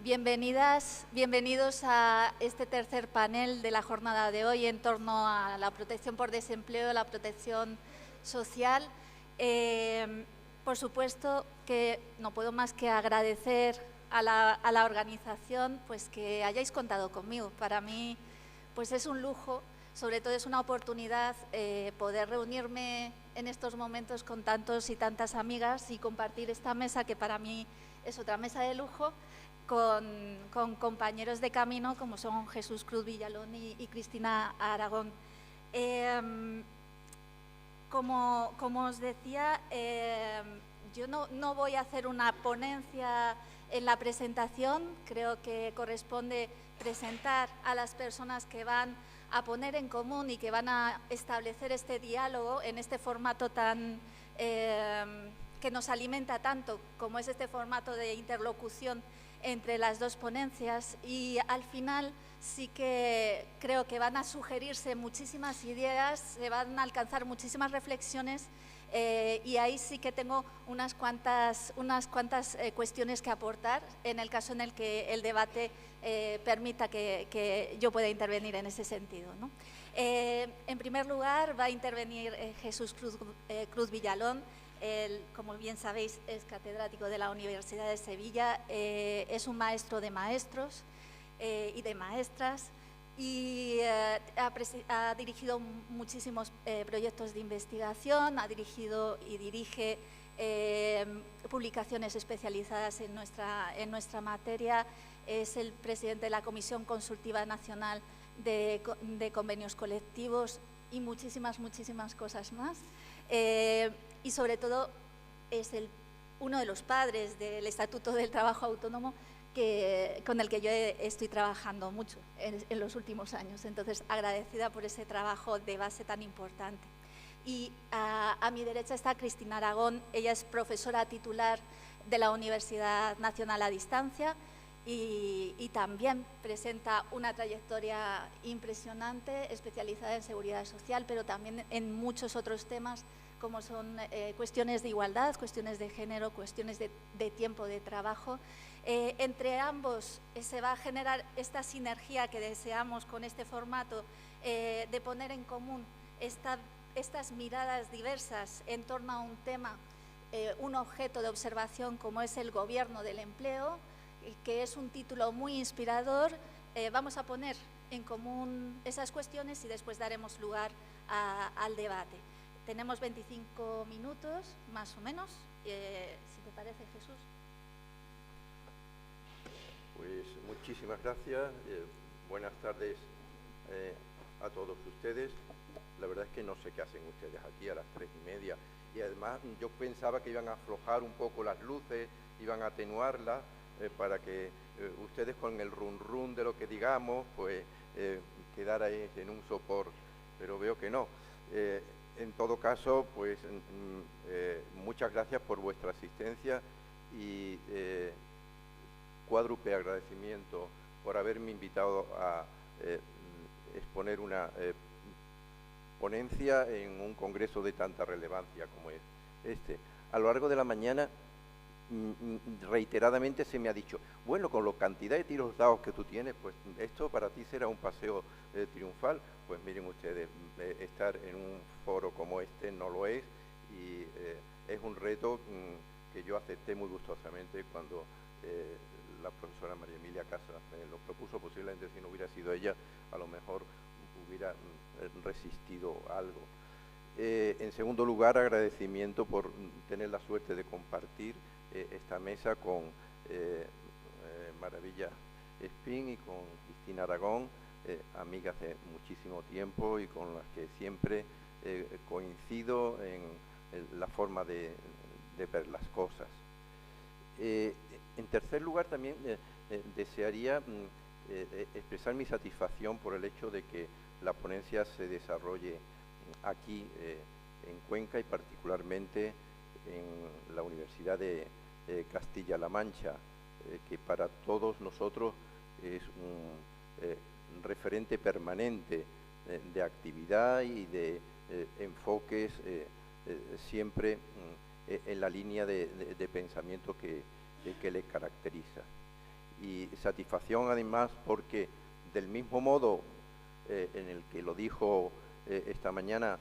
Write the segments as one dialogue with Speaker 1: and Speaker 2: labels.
Speaker 1: Bienvenidas, bienvenidos a este tercer panel de la jornada de hoy en torno a la protección por desempleo, la protección social. Por supuesto que no puedo más que agradecer a la organización pues, que hayáis contado conmigo. Para mí pues, es un lujo, sobre todo es una oportunidad poder reunirme en estos momentos con tantos y tantas amigas y compartir esta mesa que para mí es otra mesa de lujo, con compañeros de camino como son Jesús Cruz Villalón y Cristina Aragón. Como os decía, yo no voy a hacer una ponencia en la presentación, creo que corresponde presentar a las personas que van a poner en común y que van a establecer este diálogo en este formato tan que nos alimenta tanto como es este formato de interlocución entre las dos ponencias, y al final sí que creo que van a sugerirse muchísimas ideas, se van a alcanzar muchísimas reflexiones y ahí sí que tengo unas cuantas cuestiones que aportar en el caso en el que el debate permita que yo pueda intervenir en ese sentido, ¿no? En primer lugar va a intervenir Jesús Cruz Villalón. Él, como bien sabéis, es catedrático de la Universidad de Sevilla, es un maestro de maestros y de maestras y ha dirigido muchísimos proyectos de investigación, ha dirigido y dirige publicaciones especializadas en nuestra materia, es el presidente de la Comisión Consultiva Nacional de Convenios Colectivos y muchísimas cosas más. Y sobre todo es uno de los padres del Estatuto del Trabajo Autónomo con el que yo estoy trabajando mucho en los últimos años. Entonces, agradecida por ese trabajo de base tan importante. Y a mi derecha está Cristina Aragón. Ella es profesora titular de la Universidad Nacional a Distancia y también presenta una trayectoria impresionante, especializada en seguridad social, pero también en muchos otros temas como son cuestiones de igualdad, cuestiones de género, cuestiones de tiempo de trabajo. Entre ambos se va a generar esta sinergia que deseamos con este formato de poner en común estas miradas diversas en torno a un tema, un objeto de observación como es el gobierno del empleo, que es un título muy inspirador. Vamos a poner en común esas cuestiones y después daremos lugar al debate. Tenemos 25 minutos, más o menos, si te parece, Jesús.
Speaker 2: Pues muchísimas gracias, buenas tardes a todos ustedes. La verdad es que no sé qué hacen ustedes aquí a las 3:30 y además yo pensaba que iban a aflojar un poco las luces, iban a atenuarlas para que ustedes con el run de lo que digamos pues quedara en un sopor, pero veo que no. En todo caso, pues muchas gracias por vuestra asistencia y cuádruple agradecimiento por haberme invitado a exponer una ponencia en un congreso de tanta relevancia como es este. A lo largo de la mañana reiteradamente se me ha dicho, bueno, con la cantidad de tiros dados que tú tienes, pues esto para ti será un paseo triunfal. Pues miren ustedes, estar en un foro como este no lo es y es un reto que yo acepté muy gustosamente cuando la profesora María Emilia Casas me lo propuso. Posiblemente si no hubiera sido ella, a lo mejor hubiera resistido algo. En segundo lugar, agradecimiento por tener la suerte de compartir esta mesa con Maravilla Espín y con Cristina Aragón, amigas de muchísimo tiempo y con las que siempre coincido en la forma de ver las cosas. En tercer lugar, también desearía expresar mi satisfacción por el hecho de que la ponencia se desarrolle aquí en Cuenca y particularmente en la Universidad de Castilla-La Mancha, que para todos nosotros es un referente permanente de actividad y de enfoques siempre en la línea de pensamiento que le caracteriza. y satisfacción además porque del mismo modo en el que lo dijo esta mañana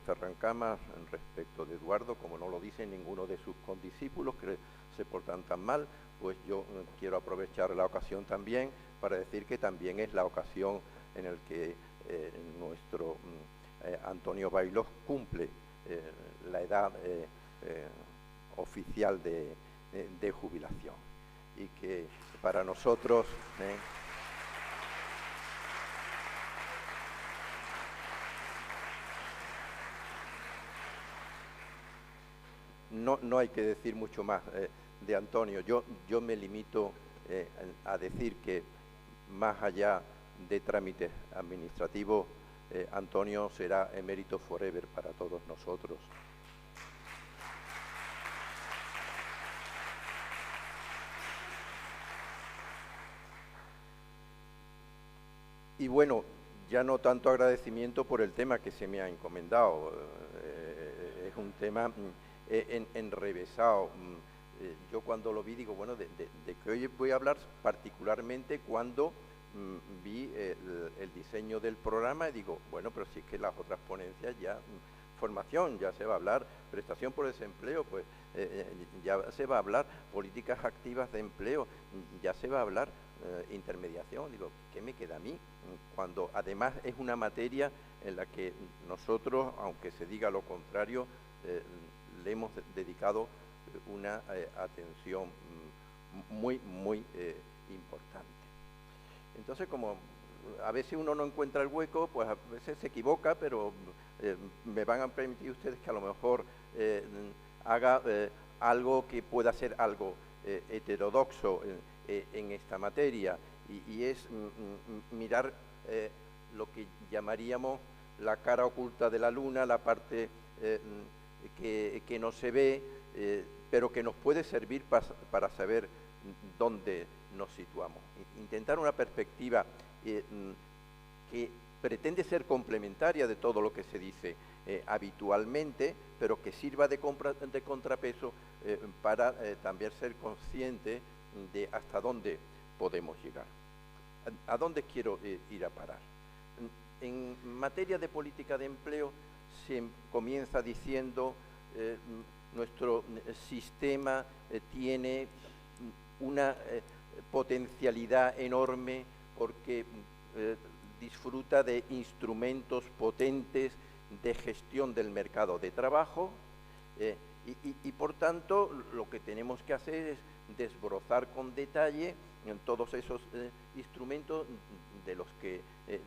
Speaker 2: Ferran Camas respecto de Eduardo, como no lo dice ninguno de sus condiscípulos que se portan tan mal, pues yo quiero aprovechar la ocasión también para decir que también es la ocasión en el que nuestro Antonio Bailós cumple la edad oficial de jubilación, y que para nosotros no hay que decir mucho más de Antonio. Yo me limito a decir que más allá de trámites administrativos, Antonio será emérito forever para todos nosotros. Y bueno, ya no tanto agradecimiento por el tema que se me ha encomendado, es un tema enrevesado. Yo cuando lo vi digo, bueno, de que hoy voy a hablar particularmente cuando vi el diseño del programa y digo, bueno, pero si es que las otras ponencias ya, formación, ya se va a hablar, prestación por desempleo, pues ya se va a hablar, políticas activas de empleo, ya se va a hablar, intermediación. Digo, ¿qué me queda a mí? Cuando además es una materia en la que nosotros, aunque se diga lo contrario, le hemos dedicado una atención muy importante. Entonces, como a veces uno no encuentra el hueco, pues a veces se equivoca, pero me van a permitir ustedes que a lo mejor haga algo que pueda ser algo heterodoxo en esta materia, y es mirar lo que llamaríamos la cara oculta de la luna, la parte que no se ve, pero que nos puede servir para saber dónde nos situamos. Intentar una perspectiva que pretende ser complementaria de todo lo que se dice habitualmente, pero que sirva de contrapeso para también ser consciente de hasta dónde podemos llegar. ¿A dónde quiero ir a parar? En materia de política de empleo se comienza diciendo nuestro sistema tiene una potencialidad enorme porque disfruta de instrumentos potentes de gestión del mercado de trabajo y por tanto lo que tenemos que hacer es desbrozar con detalle en todos esos instrumentos de los que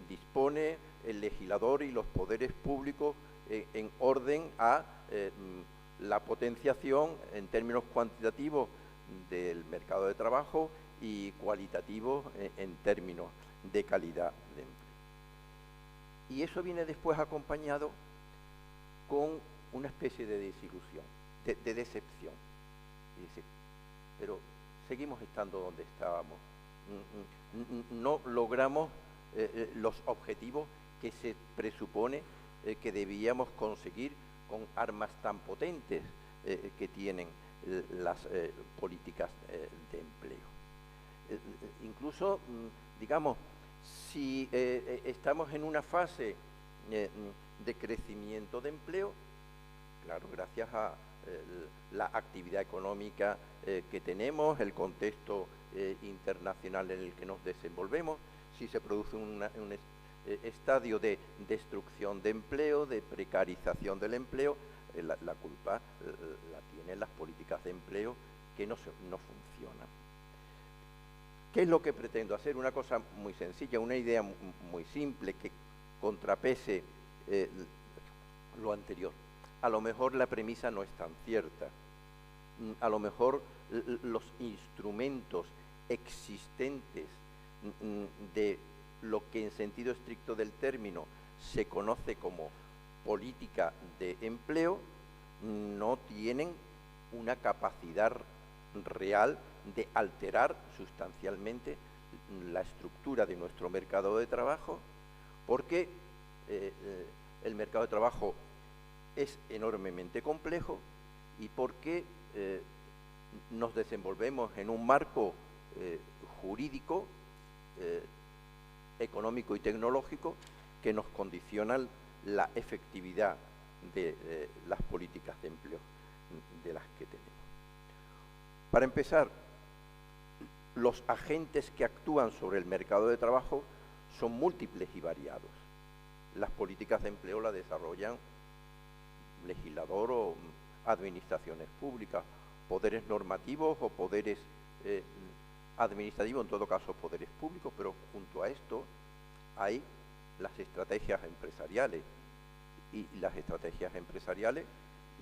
Speaker 2: dispone el legislador y los poderes públicos en orden a la potenciación en términos cuantitativos del mercado de trabajo y cualitativos en términos de calidad de empleo. Y eso viene después acompañado con una especie de desilusión, de decepción. Y dice, pero seguimos estando donde estábamos. No logramos los objetivos que se presupone que debíamos conseguir con armas tan potentes que tienen las políticas de empleo. Incluso, digamos, si estamos en una fase de crecimiento de empleo, claro, gracias a la actividad económica que tenemos, el contexto internacional en el que nos desenvolvemos, si se produce un estadio de destrucción de empleo, de precarización del empleo, la culpa la tienen las políticas de empleo que no funcionan. ¿Qué es lo que pretendo hacer? Una cosa muy sencilla, una idea muy simple que contrapese lo anterior. A lo mejor la premisa no es tan cierta. A lo mejor los instrumentos existentes de lo que en sentido estricto del término se conoce como política de empleo no tienen una capacidad real de alterar sustancialmente la estructura de nuestro mercado de trabajo, porque el mercado de trabajo es enormemente complejo y porque nos desenvolvemos en un marco jurídico, económico y tecnológico que nos condicionan la efectividad de las políticas de empleo de las que tenemos. Para empezar, los agentes que actúan sobre el mercado de trabajo son múltiples y variados. Las políticas de empleo las desarrollan legislador o administraciones públicas, poderes normativos o poderes administrativos, en todo caso poderes públicos, pero junto a esto hay las estrategias empresariales, y las estrategias empresariales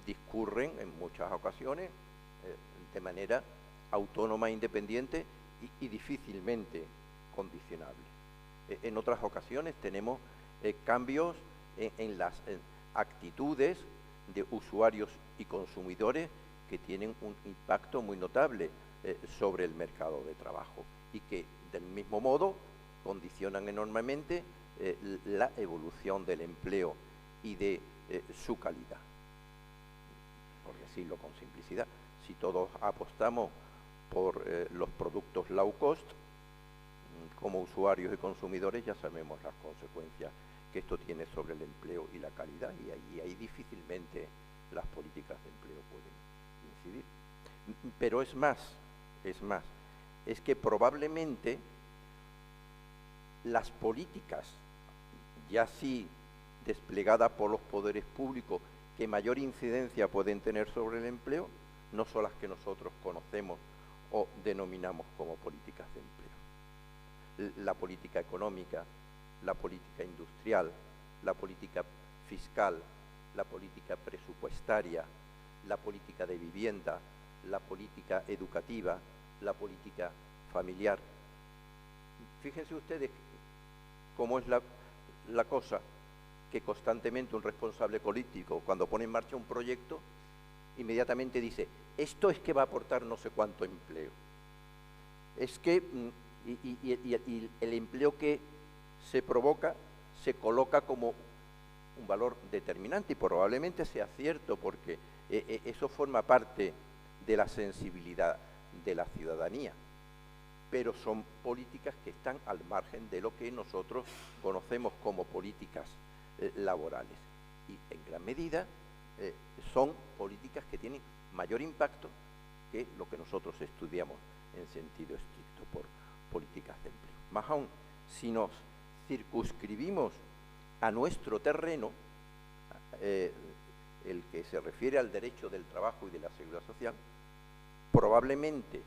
Speaker 2: discurren en muchas ocasiones de manera autónoma e independiente y difícilmente condicionable. En otras ocasiones tenemos cambios en las actitudes de usuarios y consumidores que tienen un impacto muy notable sobre el mercado de trabajo y que del mismo modo condicionan enormemente la evolución del empleo y de su calidad. Por decirlo con simplicidad, si todos apostamos por los productos low cost, como usuarios y consumidores ya sabemos las consecuencias que esto tiene sobre el empleo y la calidad, y ahí difícilmente las políticas de empleo pueden incidir. Pero es que probablemente las políticas, ya sí desplegadas por los poderes públicos, que mayor incidencia pueden tener sobre el empleo, no son las que nosotros conocemos o denominamos como políticas de empleo. La política económica, la política industrial, la política fiscal, la política presupuestaria, la política de vivienda, la política educativa, la política familiar. Fíjense ustedes cómo es la cosa, que constantemente un responsable político, cuando pone en marcha un proyecto, inmediatamente dice, esto es que va a aportar no sé cuánto empleo. Es que y el empleo que se provoca se coloca como un valor determinante, y probablemente sea cierto, porque eso forma parte de la sensibilidad de la ciudadanía. Pero son políticas que están al margen de lo que nosotros conocemos como políticas laborales, y en gran medida son políticas que tienen mayor impacto que lo que nosotros estudiamos en sentido estricto por políticas de empleo. Más aún, si nos circunscribimos a nuestro terreno, el que se refiere al derecho del trabajo y de la seguridad social, probablemente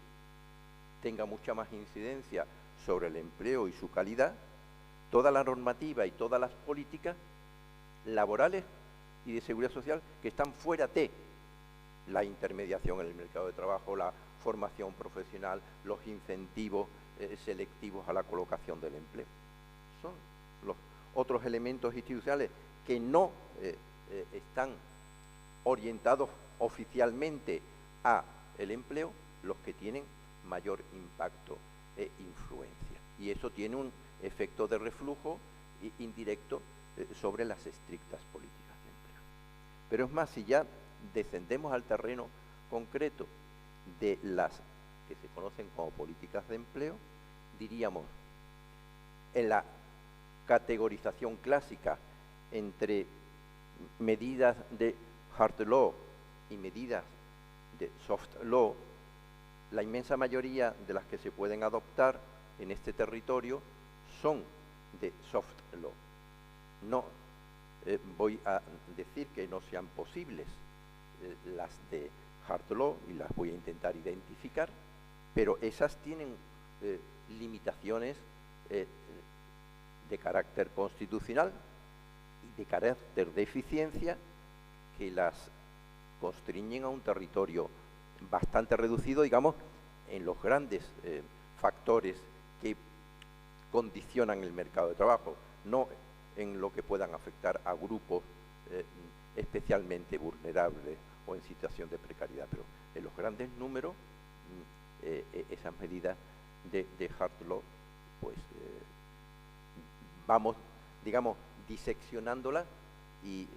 Speaker 2: tenga mucha más incidencia sobre el empleo y su calidad toda la normativa y todas las políticas laborales y de seguridad social que están fuera de la intermediación en el mercado de trabajo, la formación profesional, los incentivos selectivos a la colocación del empleo. Son los otros elementos institucionales que no están orientados oficialmente a el empleo, los que tienen mayor impacto e influencia. Y eso tiene un efecto de reflujo indirecto sobre las estrictas políticas de empleo. Pero es más, si ya descendemos al terreno concreto de las que se conocen como políticas de empleo, diríamos, en la categorización clásica entre medidas de hard law y medidas de soft law, la inmensa mayoría de las que se pueden adoptar en este territorio son de soft law. No voy a decir que no sean posibles las de hard law, y las voy a intentar identificar, pero esas tienen limitaciones de carácter constitucional y de carácter de eficiencia que las constriñen a un territorio bastante reducido, digamos, en los grandes factores que condicionan el mercado de trabajo, no en lo que puedan afectar a grupos especialmente vulnerables o en situación de precariedad, pero en los grandes números esas medidas de hard law, pues vamos, digamos, diseccionándolas y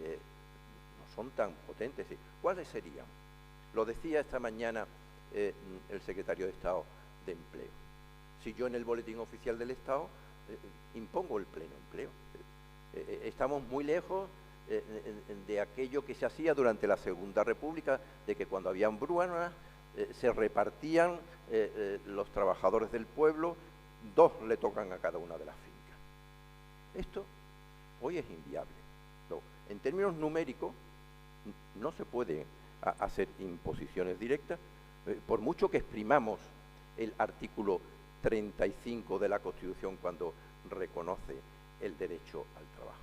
Speaker 2: no son tan potentes. ¿Cuáles serían? Lo decía esta mañana el secretario de Estado de Empleo. si yo en el Boletín Oficial del Estado impongo el pleno empleo. Estamos muy lejos de aquello que se hacía durante la Segunda República, de que cuando había hambrunas se repartían los trabajadores del pueblo, 2 le tocan a cada una de las fincas. Esto hoy es inviable. En términos numéricos, no se puede hacer imposiciones directas, por mucho que exprimamos el artículo 35 de la Constitución cuando reconoce el derecho al trabajo.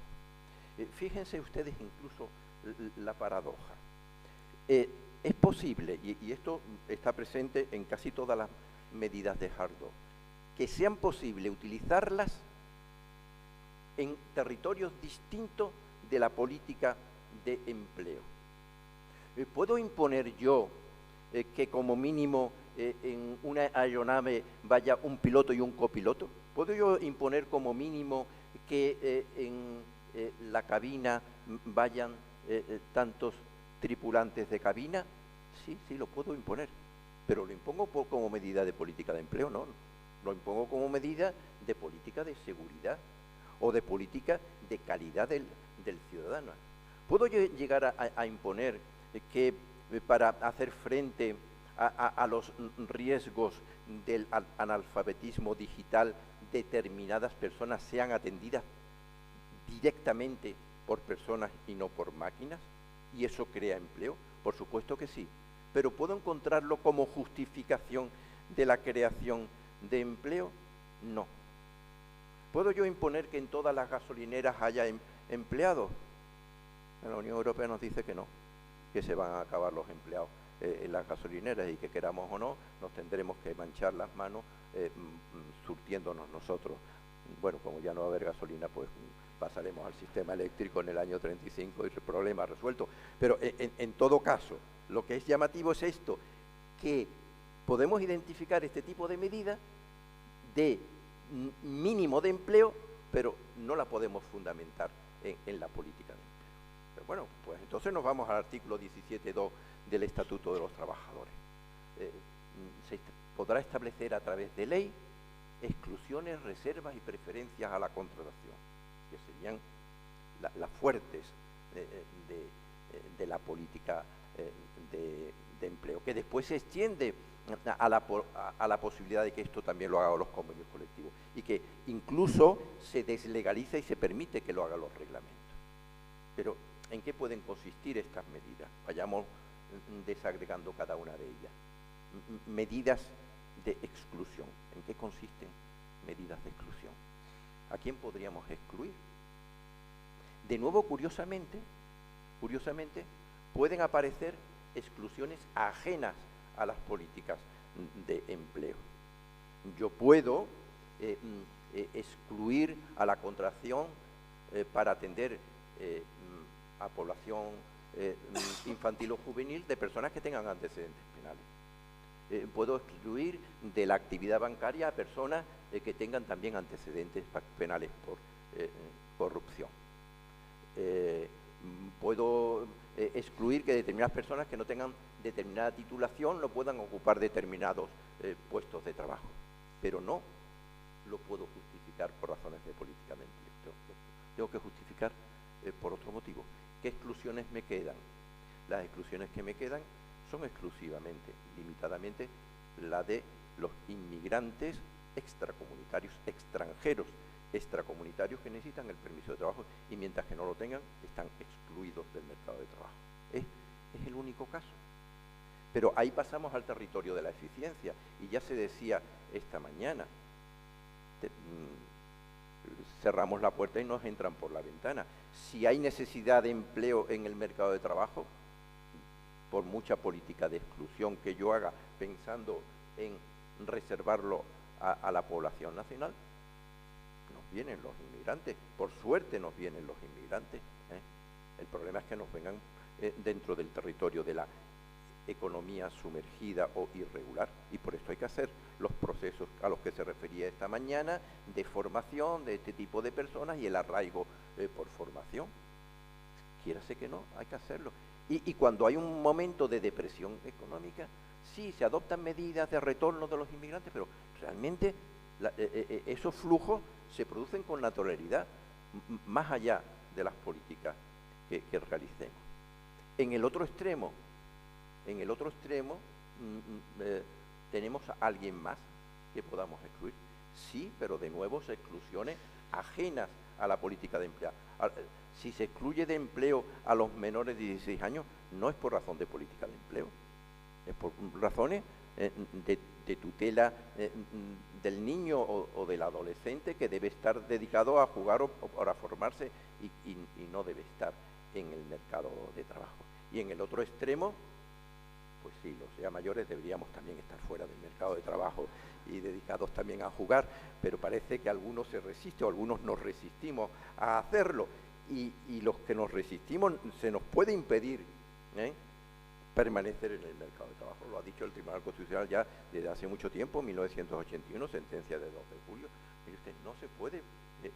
Speaker 2: Fíjense ustedes incluso la paradoja. Es posible, y esto está presente en casi todas las medidas de Jardó, que sean posible utilizarlas en territorios distintos de la política de empleo. ¿Puedo imponer yo que como mínimo en una aeronave vaya un piloto y un copiloto? ¿Puedo yo imponer como mínimo que en la cabina vayan tantos tripulantes de cabina? Sí, lo puedo imponer, pero lo impongo como medida de política de empleo, no. Lo impongo como medida de política de seguridad o de política de calidad del ciudadano. ¿Puedo yo llegar a imponer que para hacer frente a los riesgos del analfabetismo digital determinadas personas sean atendidas directamente por personas y no por máquinas? ¿Y eso crea empleo? Por supuesto que sí. Pero ¿puedo encontrarlo como justificación de la creación de empleo? No. ¿Puedo yo imponer que en todas las gasolineras haya empleados? La Unión Europea nos dice que no, que se van a acabar los empleados en las gasolineras y que queramos o no, nos tendremos que manchar las manos surtiéndonos nosotros. Bueno, como ya no va a haber gasolina, pues pasaremos al sistema eléctrico en el año 35 y el problema resuelto. Pero en todo caso, lo que es llamativo es esto, que podemos identificar este tipo de medidas de mínimo de empleo, pero no la podemos fundamentar en la política de empleo. Pero bueno, pues entonces nos vamos al artículo 17.2 del Estatuto de los Trabajadores. Se podrá establecer a través de ley exclusiones, reservas y preferencias a la contratación, que serían las fuertes de la política de empleo, que después se extiende a la posibilidad de que esto también lo hagan los convenios colectivos y que incluso se deslegaliza y se permite que lo hagan los reglamentos. Pero, ¿en qué pueden consistir estas medidas? Vayamos desagregando cada una de ellas. Medidas de exclusión. ¿En qué consisten medidas de exclusión? ¿A quién podríamos excluir? De nuevo, curiosamente, pueden aparecer exclusiones ajenas a las políticas de empleo. Yo puedo excluir a la contratación para atender a población infantil o juvenil de personas que tengan antecedentes penales. Puedo excluir de la actividad bancaria a personas que tengan también antecedentes penales por corrupción. Puedo excluir que determinadas personas que no tengan determinada titulación no puedan ocupar determinados puestos de trabajo, pero no lo puedo justificar por razones de política de empleo. Tengo que justificar por otro motivo. ¿Qué exclusiones me quedan? Las exclusiones que me quedan son exclusivamente, limitadamente, la de los inmigrantes extracomunitarios, extranjeros extracomunitarios que necesitan el permiso de trabajo y mientras que no lo tengan están excluidos del mercado de trabajo. Es el único caso. Pero ahí pasamos al territorio de la eficiencia y ya se decía esta mañana, cerramos la puerta y nos entran por la ventana. Si hay necesidad de empleo en el mercado de trabajo, por mucha política de exclusión que yo haga pensando en reservarlo a la población nacional, nos vienen los inmigrantes, por suerte nos vienen los inmigrantes. El problema es que nos vengan dentro del territorio de la economía sumergida o irregular y por esto hay que hacer los procesos a los que se refería esta mañana de formación de este tipo de personas y el arraigo por formación. Quiérase que no, hay que hacerlo. Y cuando hay un momento de depresión económica, sí, se adoptan medidas de retorno de los inmigrantes, pero realmente Esos flujos se producen con naturalidad, más allá de las políticas que realicemos. En el otro extremo, tenemos a alguien más que podamos excluir. Sí, pero de nuevo son exclusiones ajenas a la política de empleo. Si se excluye de empleo a los menores de 16 años, no es por razón de política de empleo, es por razones de tutela del niño o del adolescente, que debe estar dedicado a jugar o a formarse y no debe estar en el mercado de trabajo. Y en el otro extremo, pues sí, los ya mayores deberíamos también estar fuera del mercado de trabajo y dedicados también a jugar, pero parece que algunos se resisten o algunos nos resistimos a hacerlo, y los que nos resistimos se nos puede impedir permanecer en el mercado de trabajo. Lo ha dicho el Tribunal Constitucional ya desde hace mucho tiempo, 1981, sentencia de 2 de julio. Mire usted, no se puede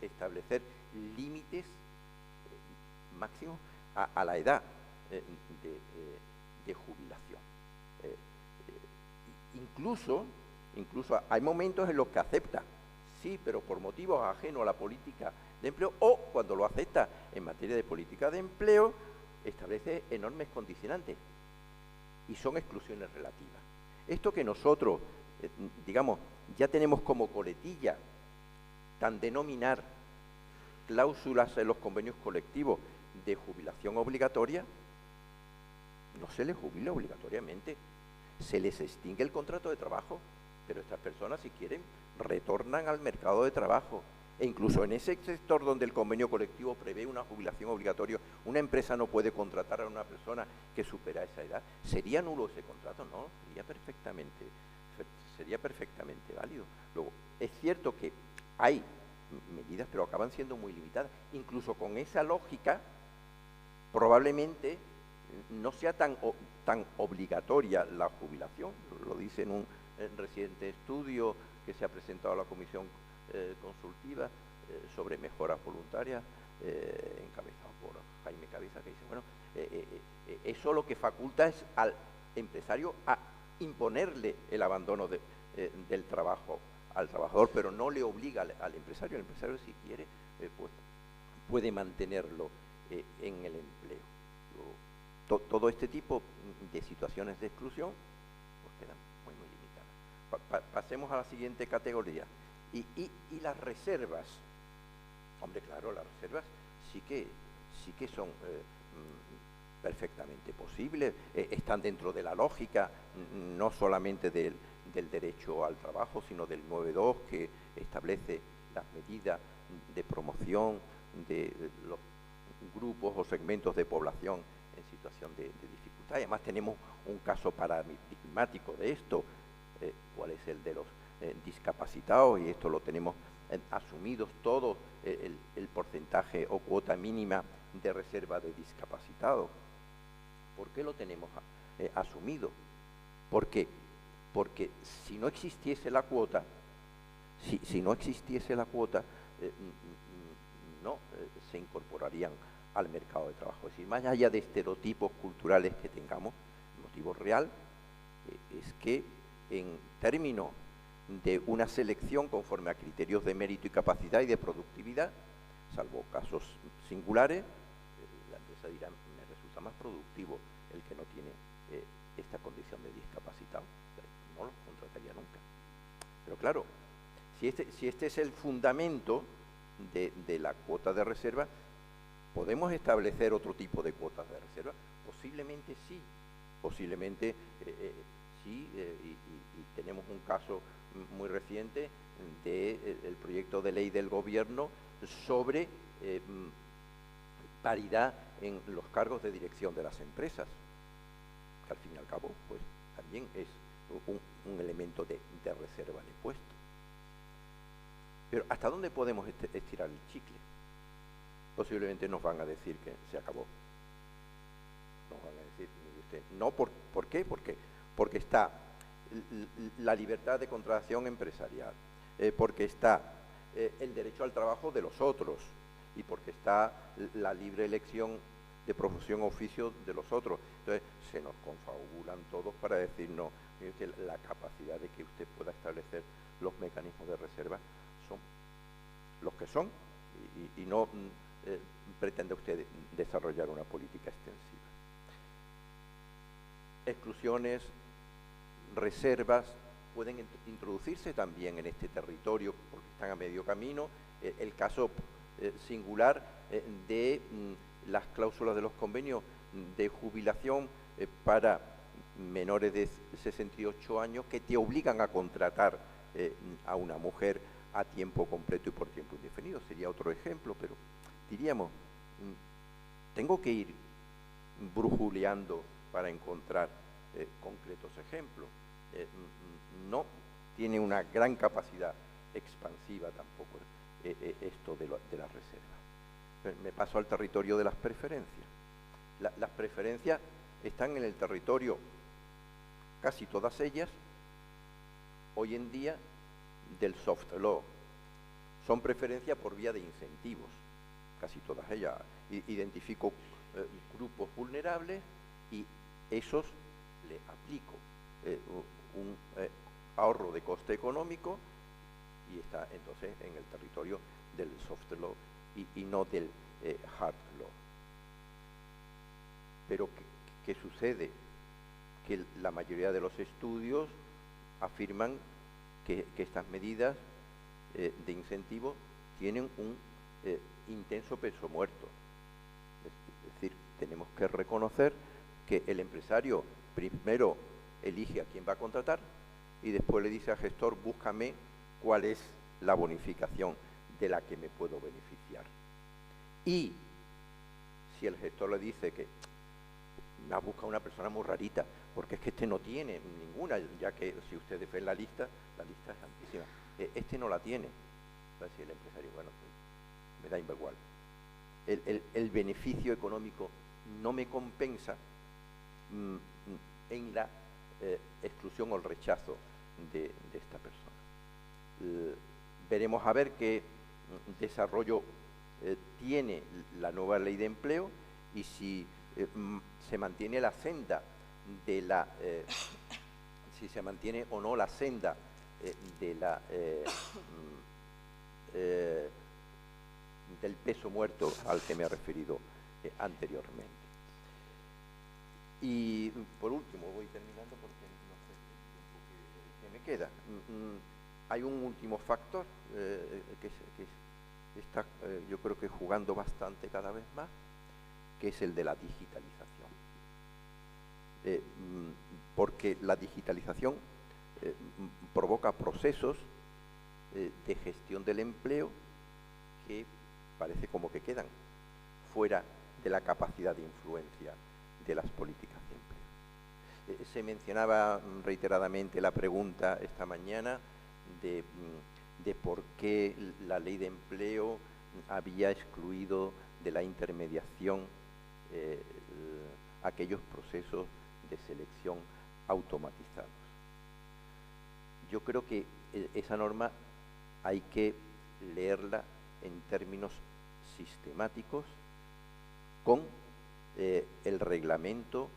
Speaker 2: establecer límites máximos a la edad de jubilación. Incluso hay momentos en los que acepta, sí, pero por motivos ajenos a la política de empleo, o cuando lo acepta en materia de política de empleo, establece enormes condicionantes y son exclusiones relativas. Esto que nosotros, digamos, ya tenemos como coletilla, tan denominar cláusulas en los convenios colectivos de jubilación obligatoria, no se les jubila obligatoriamente, se les extingue el contrato de trabajo, pero estas personas, si quieren, retornan al mercado de trabajo. E incluso en ese sector donde el convenio colectivo prevé una jubilación obligatoria, una empresa no puede contratar a una persona que supera esa edad. ¿Sería nulo ese contrato? No, sería perfectamente válido. Luego, es cierto que hay medidas, pero acaban siendo muy limitadas. Incluso con esa lógica, probablemente no sea tan obligatoria la jubilación. Lo dice en un reciente estudio que se ha presentado a la Comisión Consultiva sobre mejoras voluntarias, encabezado por Jaime Cabeza, que dice, bueno, eso lo que faculta es al empresario a imponerle el abandono del trabajo al trabajador, pero no le obliga al empresario. El empresario, si quiere, pues puede mantenerlo en el empleo. Todo este tipo de situaciones de exclusión pues quedan muy limitadas. Pasemos a la siguiente categoría. Y las reservas. Hombre, claro, las reservas sí que son perfectamente posibles, están dentro de la lógica, no solamente del derecho al trabajo, sino del 9.2, que establece las medidas de promoción de los grupos o segmentos de población en situación de dificultad. Y además tenemos un caso paradigmático de esto, cuál es el de los discapacitados, y esto lo tenemos asumidos todos, el porcentaje o cuota mínima de reserva de discapacitados. ¿Por qué lo tenemos asumido? Porque si no existiese la cuota, no se incorporarían al mercado de trabajo. Es decir, más allá de estereotipos culturales que tengamos, el motivo real es que en términos de una selección conforme a criterios de mérito y capacidad y de productividad, salvo casos singulares, la empresa dirá, me resulta más productivo el que no tiene esta condición de discapacitado. No lo contrataría nunca. Pero claro, si este es el fundamento de la cuota de reserva, ¿podemos establecer otro tipo de cuotas de reserva? Posiblemente sí, sí, y tenemos un caso muy reciente del proyecto de ley del Gobierno sobre paridad en los cargos de dirección de las empresas, que al fin y al cabo pues también es un elemento de reserva de puesto. Pero ¿hasta dónde podemos estirar el chicle? Posiblemente nos van a decir que se acabó. Nos van a decir, usted, no, ¿por qué? Porque está la libertad de contratación empresarial, porque está el derecho al trabajo de los otros, y porque está la libre elección de profesión o oficio de los otros. Entonces, se nos confabulan todos para decirnos que la capacidad de que usted pueda establecer los mecanismos de reserva son los que son, y no pretende usted desarrollar una política extensiva. Exclusiones, reservas pueden introducirse también en este territorio porque están a medio camino. El caso singular de las cláusulas de los convenios de jubilación para menores de 68 años que te obligan a contratar a una mujer a tiempo completo y por tiempo indefinido. Sería otro ejemplo, pero diríamos, tengo que ir brujuleando para encontrar concretos ejemplos. No tiene una gran capacidad expansiva tampoco esto de la reserva. Me paso al territorio de las preferencias. Las preferencias están en el territorio, casi todas ellas, hoy en día, del soft law. Son preferencias por vía de incentivos, casi todas ellas. Identifico grupos vulnerables y esos le aplico un ahorro de coste económico, y está entonces en el territorio del soft law y no del hard law. Pero ¿qué sucede? Que la mayoría de los estudios afirman que estas medidas de incentivo tienen un intenso peso muerto. Es decir, tenemos que reconocer que el empresario primero elige a quién va a contratar y después le dice al gestor, búscame cuál es la bonificación de la que me puedo beneficiar. Y si el gestor le dice que me ha buscado una persona muy rarita, porque es que este no tiene ninguna, ya que si ustedes ven la lista es amplísima. Este no la tiene. Va a decir el empresario, bueno, pues me da igual. El beneficio económico no me compensa en la exclusión o el rechazo de esta persona. Veremos a ver qué desarrollo tiene la nueva ley de empleo y si se mantiene la senda de la si se mantiene o no la senda de la del peso muerto al que me he referido anteriormente. Y por último, voy terminando porque no sé el tiempo que me queda. Hay un último factor que está, yo creo que jugando bastante cada vez más, que es el de la digitalización. Porque la digitalización provoca procesos de gestión del empleo que parece como que quedan fuera de la capacidad de influencia de las políticas de empleo. Se mencionaba reiteradamente la pregunta esta mañana de por qué la ley de empleo había excluido de la intermediación aquellos procesos de selección automatizados. Yo creo que esa norma hay que leerla en términos sistemáticos con el reglamento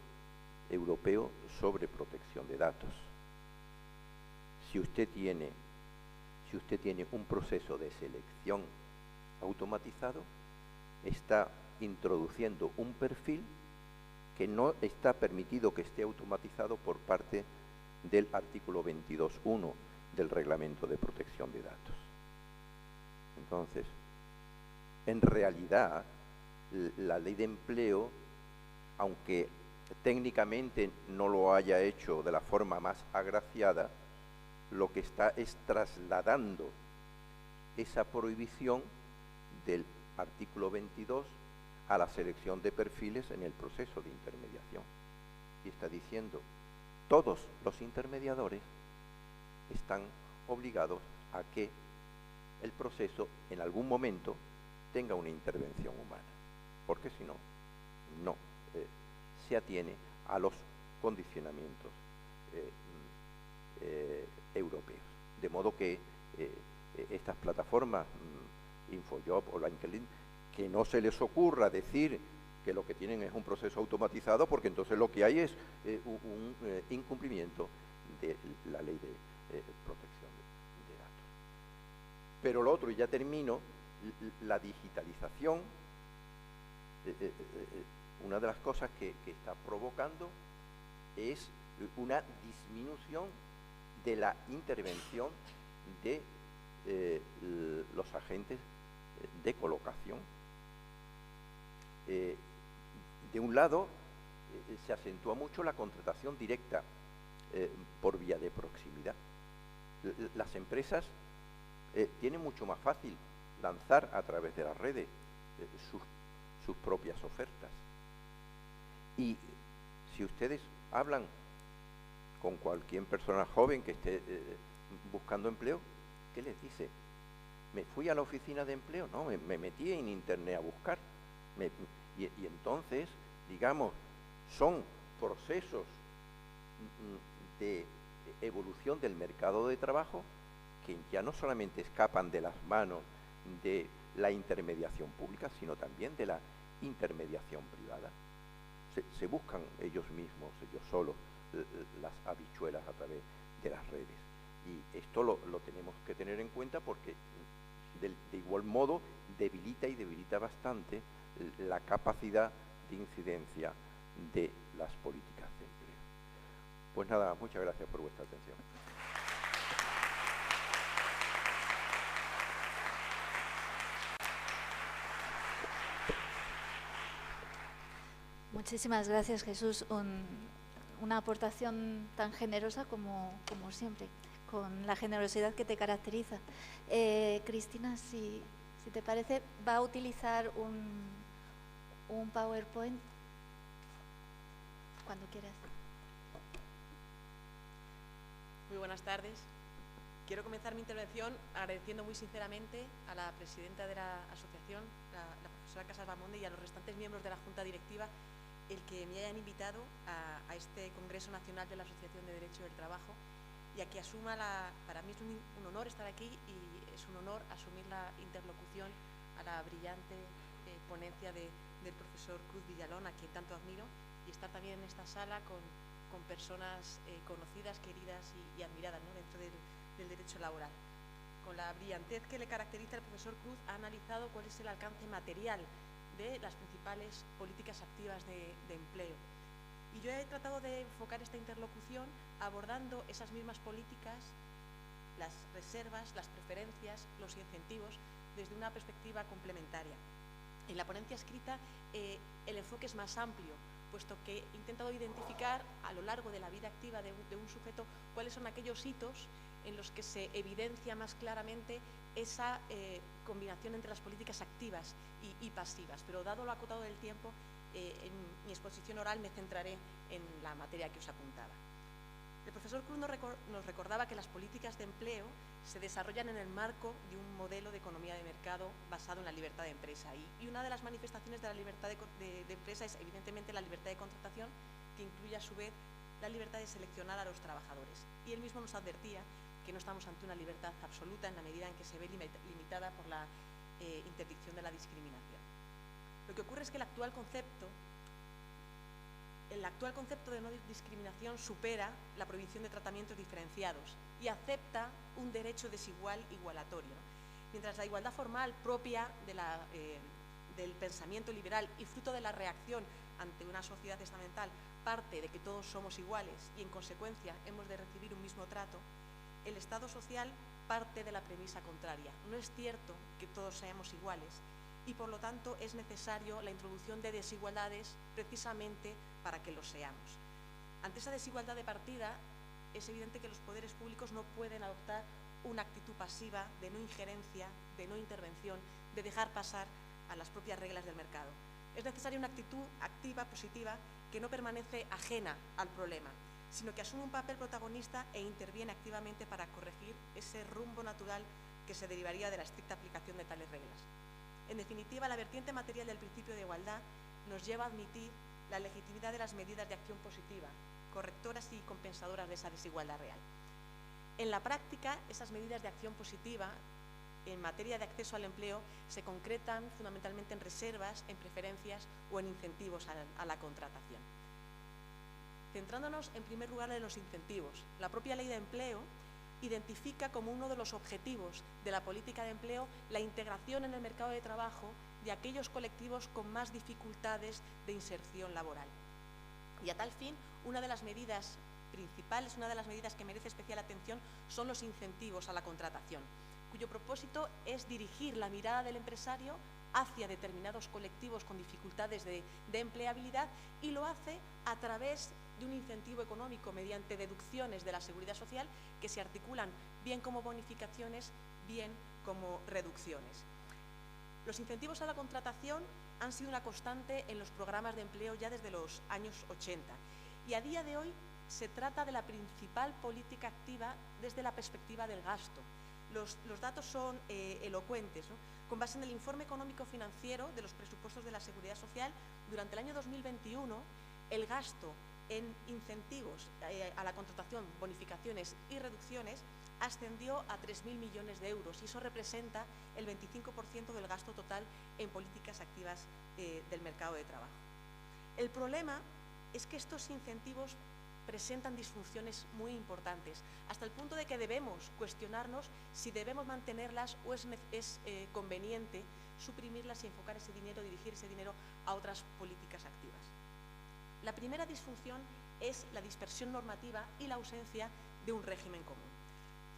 Speaker 2: europeo sobre protección de datos. Si usted tiene un proceso de selección automatizado, está introduciendo un perfil que no está permitido que esté automatizado por parte del artículo 22.1 del Reglamento de Protección de Datos. Entonces, en realidad, la ley de empleo, aunque técnicamente no lo haya hecho de la forma más agraciada, lo que está es trasladando esa prohibición del artículo 22 a la selección de perfiles en el proceso de intermediación. Y está diciendo, todos los intermediadores están obligados a que el proceso en algún momento tenga una intervención humana, porque si no, no se atiene a los condicionamientos europeos. De modo que estas plataformas, Infojob o LinkedIn, que no se les ocurra decir que lo que tienen es un proceso automatizado, porque entonces lo que hay es un incumplimiento de la ley de protección de datos. Pero lo otro, y ya termino, la digitalización, una de las cosas que está provocando es una disminución de la intervención de los agentes de colocación. De un lado, se acentúa mucho la contratación directa por vía de proximidad. Las empresas tienen mucho más fácil lanzar a través de las redes sus propias ofertas. Y si ustedes hablan con cualquier persona joven que esté buscando empleo, ¿qué les dice? ¿Me fui a la oficina de empleo? No, me metí en internet a buscar. Y entonces, digamos, son procesos de evolución del mercado de trabajo que ya no solamente escapan de las manos de la intermediación pública, sino también de la intermediación privada. Se buscan ellos mismos, ellos solos, las habichuelas a través de las redes. Y esto lo tenemos que tener en cuenta, porque de igual modo debilita bastante la capacidad de incidencia de las políticas de empleo. Pues nada, muchas gracias por vuestra atención.
Speaker 1: Muchísimas gracias, Jesús. Una aportación tan generosa como siempre, con la generosidad que te caracteriza. Cristina, si te parece, va a utilizar un PowerPoint cuando quieras.
Speaker 3: Muy buenas tardes. Quiero comenzar mi intervención agradeciendo muy sinceramente a la presidenta de la asociación, la profesora Casas-Bamonde, y a los restantes miembros de la Junta Directiva el que me hayan invitado a este Congreso Nacional de la Asociación de Derecho del Trabajo, y a que asuma para mí es un honor estar aquí, y es un honor asumir la interlocución a la brillante ponencia del profesor Cruz Villalón, a quien tanto admiro, y estar también en esta sala con personas conocidas, queridas y admiradas, ¿no?, dentro del derecho laboral. Con la brillantez que le caracteriza, el profesor Cruz ha analizado cuál es el alcance material de las principales políticas activas de empleo. Y yo he tratado de enfocar esta interlocución abordando esas mismas políticas, las reservas, las preferencias, los incentivos, desde una perspectiva complementaria. En la ponencia escrita el enfoque es más amplio, puesto que he intentado identificar a lo largo de la vida activa de un sujeto cuáles son aquellos hitos en los que se evidencia más claramente esa combinación entre las políticas activas y pasivas. Pero dado lo acotado del tiempo, en mi exposición oral me centraré en la materia que os apuntaba. El profesor Cruz nos recordaba que las políticas de empleo se desarrollan en el marco de un modelo de economía de mercado basado en la libertad de empresa. Y una de las manifestaciones de la libertad de empresa es evidentemente la libertad de contratación, que incluye a su vez la libertad de seleccionar a los trabajadores. Y él mismo nos advertía que no estamos ante una libertad absoluta en la medida en que se ve limitada por la interdicción de la discriminación. Lo que ocurre es que el actual concepto de no discriminación supera la prohibición de tratamientos diferenciados y acepta un derecho desigual igualatorio, ¿no? Mientras la igualdad formal propia del pensamiento liberal y fruto de la reacción ante una sociedad estamental parte de que todos somos iguales y en consecuencia hemos de recibir un mismo trato, el Estado social parte de la premisa contraria. No es cierto que todos seamos iguales y por lo tanto es necesario la introducción de desigualdades precisamente para que lo seamos. Ante esa desigualdad de partida es evidente que los poderes públicos no pueden adoptar una actitud pasiva de no injerencia, de no intervención, de dejar pasar a las propias reglas del mercado. Es necesaria una actitud activa, positiva, que no permanece ajena al problema, sino que asume un papel protagonista e interviene activamente para corregir ese rumbo natural que se derivaría de la estricta aplicación de tales reglas. En definitiva, la vertiente material del principio de igualdad nos lleva a admitir la legitimidad de las medidas de acción positiva, correctoras y compensadoras de esa desigualdad real. En la práctica, esas medidas de acción positiva en materia de acceso al empleo se concretan fundamentalmente en reservas, en preferencias o en incentivos a la contratación. Centrándonos en primer lugar en los incentivos, la propia Ley de Empleo identifica como uno de los objetivos de la política de empleo la integración en el mercado de trabajo de aquellos colectivos con más dificultades de inserción laboral. Y a tal fin, una de las medidas principales, una de las medidas que merece especial atención son los incentivos a la contratación, cuyo propósito es dirigir la mirada del empresario hacia determinados colectivos con dificultades de empleabilidad, y lo hace a través de un incentivo económico mediante deducciones de la Seguridad Social que se articulan bien como bonificaciones, bien como reducciones. Los incentivos a la contratación han sido una constante en los programas de empleo ya desde los años 80 y a día de hoy se trata de la principal política activa desde la perspectiva del gasto. Los datos son elocuentes, ¿no? Con base en el informe económico-financiero de los presupuestos de la Seguridad Social, durante el año 2021 el gasto en incentivos a la contratación, bonificaciones y reducciones ascendió a 3.000 millones de euros y eso representa el 25% del gasto total en políticas activas del mercado de trabajo. El problema es que estos incentivos presentan disfunciones muy importantes, hasta el punto de que debemos cuestionarnos si debemos mantenerlas o es conveniente suprimirlas y enfocar ese dinero, dirigir ese dinero a otras políticas activas. La primera disfunción es la dispersión normativa y la ausencia de un régimen común.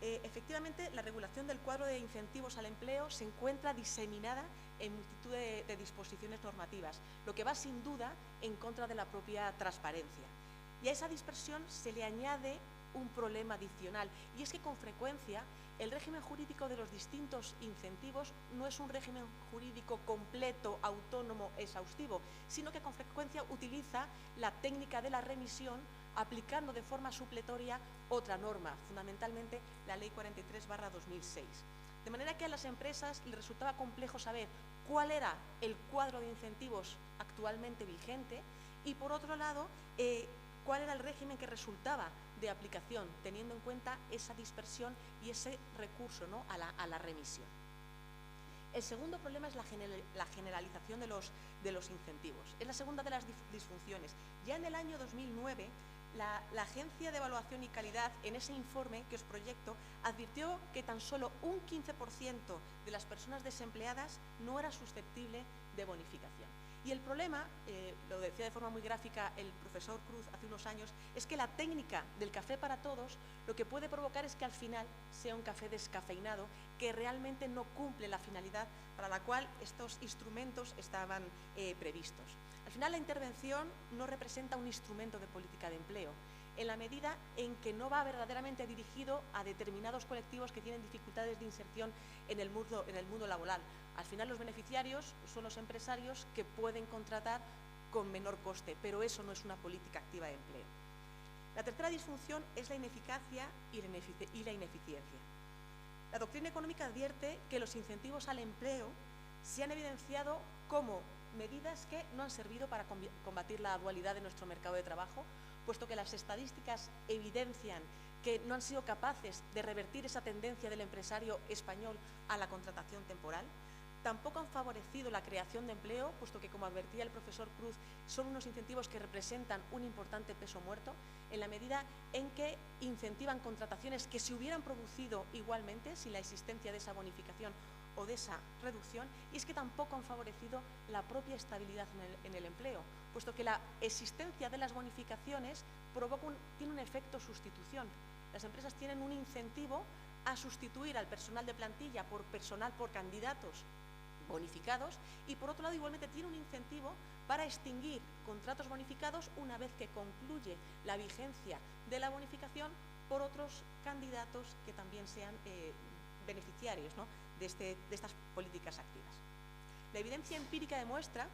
Speaker 3: Efectivamente, la regulación del cuadro de incentivos al empleo se encuentra diseminada en multitud de disposiciones normativas, lo que va sin duda en contra de la propia transparencia. Y a esa dispersión se le añade un problema adicional, y es que con frecuencia el régimen jurídico de los distintos incentivos no es un régimen jurídico completo, autónomo, exhaustivo, sino que con frecuencia utiliza la técnica de la remisión aplicando de forma supletoria otra norma, fundamentalmente la Ley 43/2006. De manera que a las empresas les resultaba complejo saber cuál era el cuadro de incentivos actualmente vigente y, por otro lado, cuál era el régimen que resultaba de aplicación, teniendo en cuenta esa dispersión y ese recurso, ¿no?, a la remisión. El segundo problema es la generalización de los incentivos. Es la segunda de las disfunciones. Ya en el año 2009, la Agencia de Evaluación y Calidad, en ese informe que os proyecto, advirtió que tan solo un 15% de las personas desempleadas no era susceptible de bonificación. Y el problema, lo decía de forma muy gráfica el profesor Cruz hace unos años, es que la técnica del café para todos lo que puede provocar es que al final sea un café descafeinado que realmente no cumple la finalidad para la cual estos instrumentos estaban previstos. Al final la intervención no representa un instrumento de política de empleo, en la medida en que no va verdaderamente dirigido a determinados colectivos que tienen dificultades de inserción en el mundo laboral. Al final los beneficiarios son los empresarios que pueden contratar con menor coste, pero eso no es una política activa de empleo. La tercera disfunción es la ineficacia y la ineficiencia. La doctrina económica advierte que los incentivos al empleo se han evidenciado como medidas que no han servido para combatir la dualidad de nuestro mercado de trabajo, puesto que las estadísticas evidencian que no han sido capaces de revertir esa tendencia del empresario español a la contratación temporal. Tampoco han favorecido la creación de empleo, puesto que, como advertía el profesor Cruz, son unos incentivos que representan un importante peso muerto, en la medida en que incentivan contrataciones que se hubieran producido igualmente sin la existencia de esa bonificación o de esa reducción, y es que tampoco han favorecido la propia estabilidad en el empleo, puesto que la existencia de las bonificaciones tiene un efecto sustitución. Las empresas tienen un incentivo a sustituir al personal de plantilla por candidatos bonificados y, por otro lado, igualmente tiene un incentivo para extinguir contratos bonificados una vez que concluye la vigencia de la bonificación por otros candidatos que también sean beneficiarios, ¿no?, de estas políticas activas. La evidencia empírica demuestra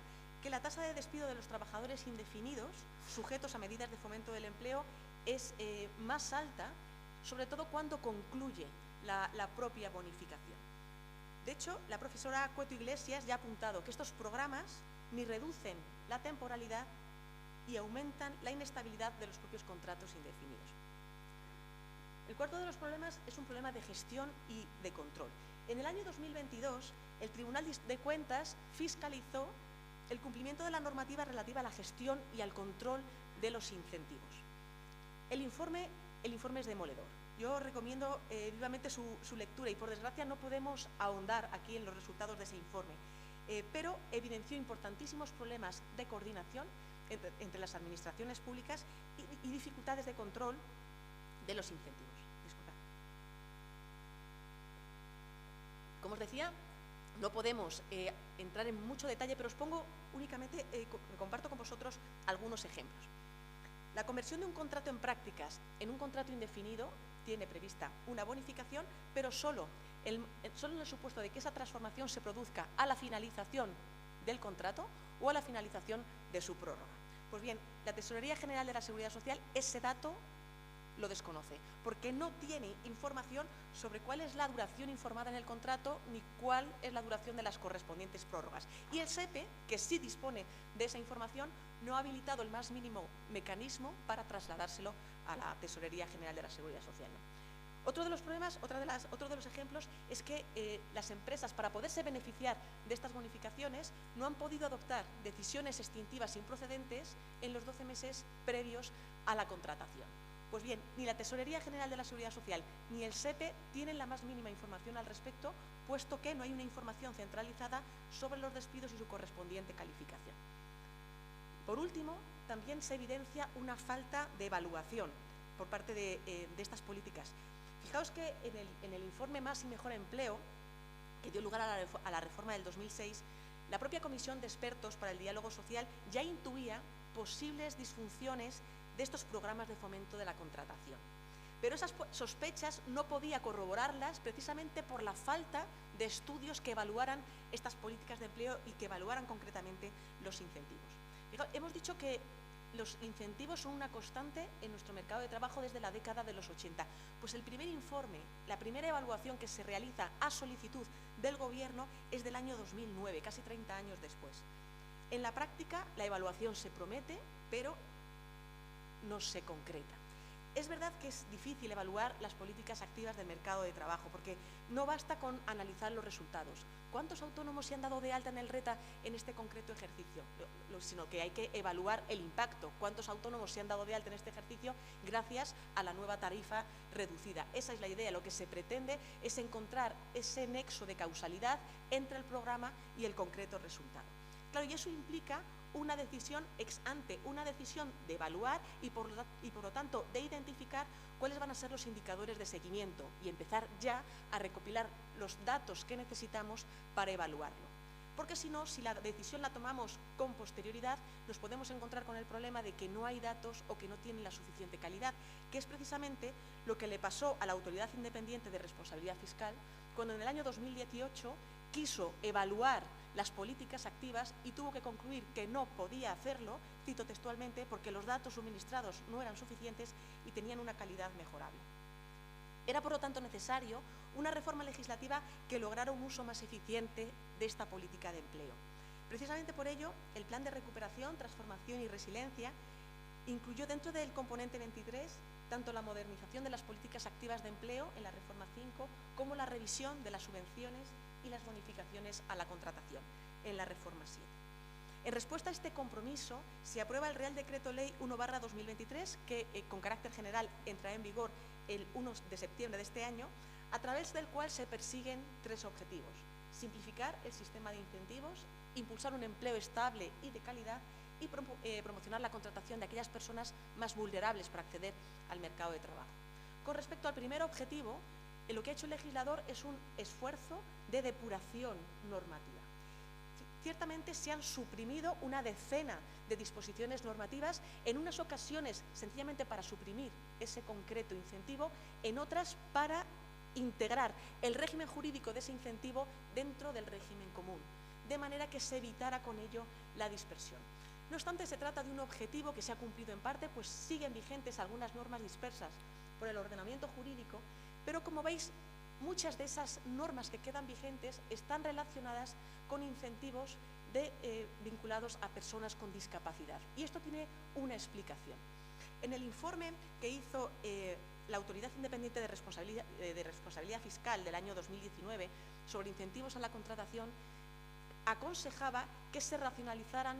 Speaker 3: que la tasa de despido de los trabajadores indefinidos, sujetos a medidas de fomento del empleo, es más alta, sobre todo cuando concluye la propia bonificación. De hecho, la profesora Cueto Iglesias ya ha apuntado que estos programas ni reducen la temporalidad y aumentan la inestabilidad de los propios contratos indefinidos. El cuarto de los problemas es un problema de gestión y de control. En el año 2022, el Tribunal de Cuentas fiscalizó el cumplimiento de la normativa relativa a la gestión y al control de los incentivos. El informe es demoledor. Yo recomiendo vivamente su lectura y, por desgracia, no podemos ahondar aquí en los resultados de ese informe, pero evidenció importantísimos problemas de coordinación entre las administraciones públicas y dificultades de control de los incentivos. Disculpad. Como os decía, no podemos entrar en mucho detalle, pero os pongo únicamente, comparto con vosotros algunos ejemplos. La conversión de un contrato en prácticas en un contrato indefinido tiene prevista una bonificación, pero solo en el supuesto de que esa transformación se produzca a la finalización del contrato o a la finalización de su prórroga. Pues bien, la Tesorería General de la Seguridad Social ese dato lo desconoce, porque no tiene información sobre cuál es la duración informada en el contrato ni cuál es la duración de las correspondientes prórrogas. Y el SEPE, que sí dispone de esa información, no ha habilitado el más mínimo mecanismo para trasladárselo a la Tesorería General de la Seguridad Social. Otro de los problemas, otro de los ejemplos es que las empresas, para poderse beneficiar de estas bonificaciones, no han podido adoptar decisiones extintivas improcedentes en los 12 meses previos a la contratación. Pues bien, ni la Tesorería General de la Seguridad Social ni el SEPE tienen la más mínima información al respecto, puesto que no hay una información centralizada sobre los despidos y su correspondiente calificación. Por último, también se evidencia una falta de evaluación por parte de estas políticas. Fijaos que en el informe Más y Mejor Empleo, que dio lugar a la reforma del 2006, la propia Comisión de Expertos para el Diálogo Social ya intuía posibles disfunciones de estos programas de fomento de la contratación. Pero esas sospechas no podía corroborarlas precisamente por la falta de estudios que evaluaran estas políticas de empleo y que evaluaran concretamente los incentivos. Hemos dicho que los incentivos son una constante en nuestro mercado de trabajo desde la década de los 80. Pues el primer informe, la primera evaluación que se realiza a solicitud del Gobierno es del año 2009, casi 30 años después. En la práctica, la evaluación se promete, pero no se concreta. Es verdad que es difícil evaluar las políticas activas del mercado de trabajo, porque no basta con analizar los resultados. ¿Cuántos autónomos se han dado de alta en el RETA en este concreto ejercicio? Sino que hay que evaluar el impacto. ¿Cuántos autónomos se han dado de alta en este ejercicio gracias a la nueva tarifa reducida? Esa es la idea. Lo que se pretende es encontrar ese nexo de causalidad entre el programa y el concreto resultado. Claro, y eso implica una decisión ex ante, una decisión de evaluar y por lo tanto de identificar cuáles van a ser los indicadores de seguimiento y empezar ya a recopilar los datos que necesitamos para evaluarlo. Porque si no, si la decisión la tomamos con posterioridad, nos podemos encontrar con el problema de que no hay datos o que no tienen la suficiente calidad, que es precisamente lo que le pasó a la Autoridad Independiente de Responsabilidad Fiscal cuando en el año 2018 quiso evaluar las políticas activas y tuvo que concluir que no podía hacerlo, cito textualmente, porque los datos suministrados no eran suficientes y tenían una calidad mejorable. Era, por lo tanto, necesario una reforma legislativa que lograra un uso más eficiente de esta política de empleo. Precisamente por ello, el Plan de Recuperación, Transformación y Resiliencia incluyó dentro del componente 23 tanto la modernización de las políticas activas de empleo en la Reforma 5 como la revisión de las subvenciones y las bonificaciones a la contratación en la Reforma 7. En respuesta a este compromiso, se aprueba el Real Decreto Ley 1/2023, que con carácter general entrará en vigor el 1 de septiembre de este año, a través del cual se persiguen tres objetivos: simplificar el sistema de incentivos, impulsar un empleo estable y de calidad y promocionar la contratación de aquellas personas más vulnerables para acceder al mercado de trabajo. Con respecto al primer objetivo, lo que ha hecho el legislador es un esfuerzo de depuración normativa. Ciertamente se han suprimido una decena de disposiciones normativas, en unas ocasiones sencillamente para suprimir ese concreto incentivo, en otras para integrar el régimen jurídico de ese incentivo dentro del régimen común, de manera que se evitara con ello la dispersión. No obstante, se trata de un objetivo que se ha cumplido en parte, pues siguen vigentes algunas normas dispersas por el ordenamiento jurídico, pero como veis, muchas de esas normas que quedan vigentes están relacionadas con incentivos vinculados a personas con discapacidad. Y esto tiene una explicación. En el informe que hizo la Autoridad Independiente de Responsabilidad Fiscal del año 2019 sobre incentivos a la contratación aconsejaba que se racionalizaran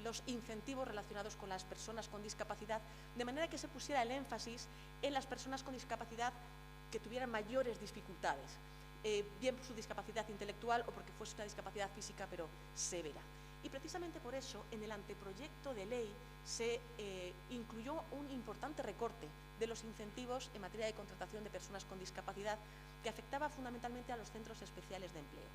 Speaker 3: los incentivos relacionados con las personas con discapacidad, de manera que se pusiera el énfasis en las personas con discapacidad que tuvieran mayores dificultades, bien por su discapacidad intelectual o porque fuese una discapacidad física pero severa. Y precisamente por eso, en el anteproyecto de ley se incluyó un importante recorte de los incentivos en materia de contratación de personas con discapacidad que afectaba fundamentalmente a los centros especiales de empleo.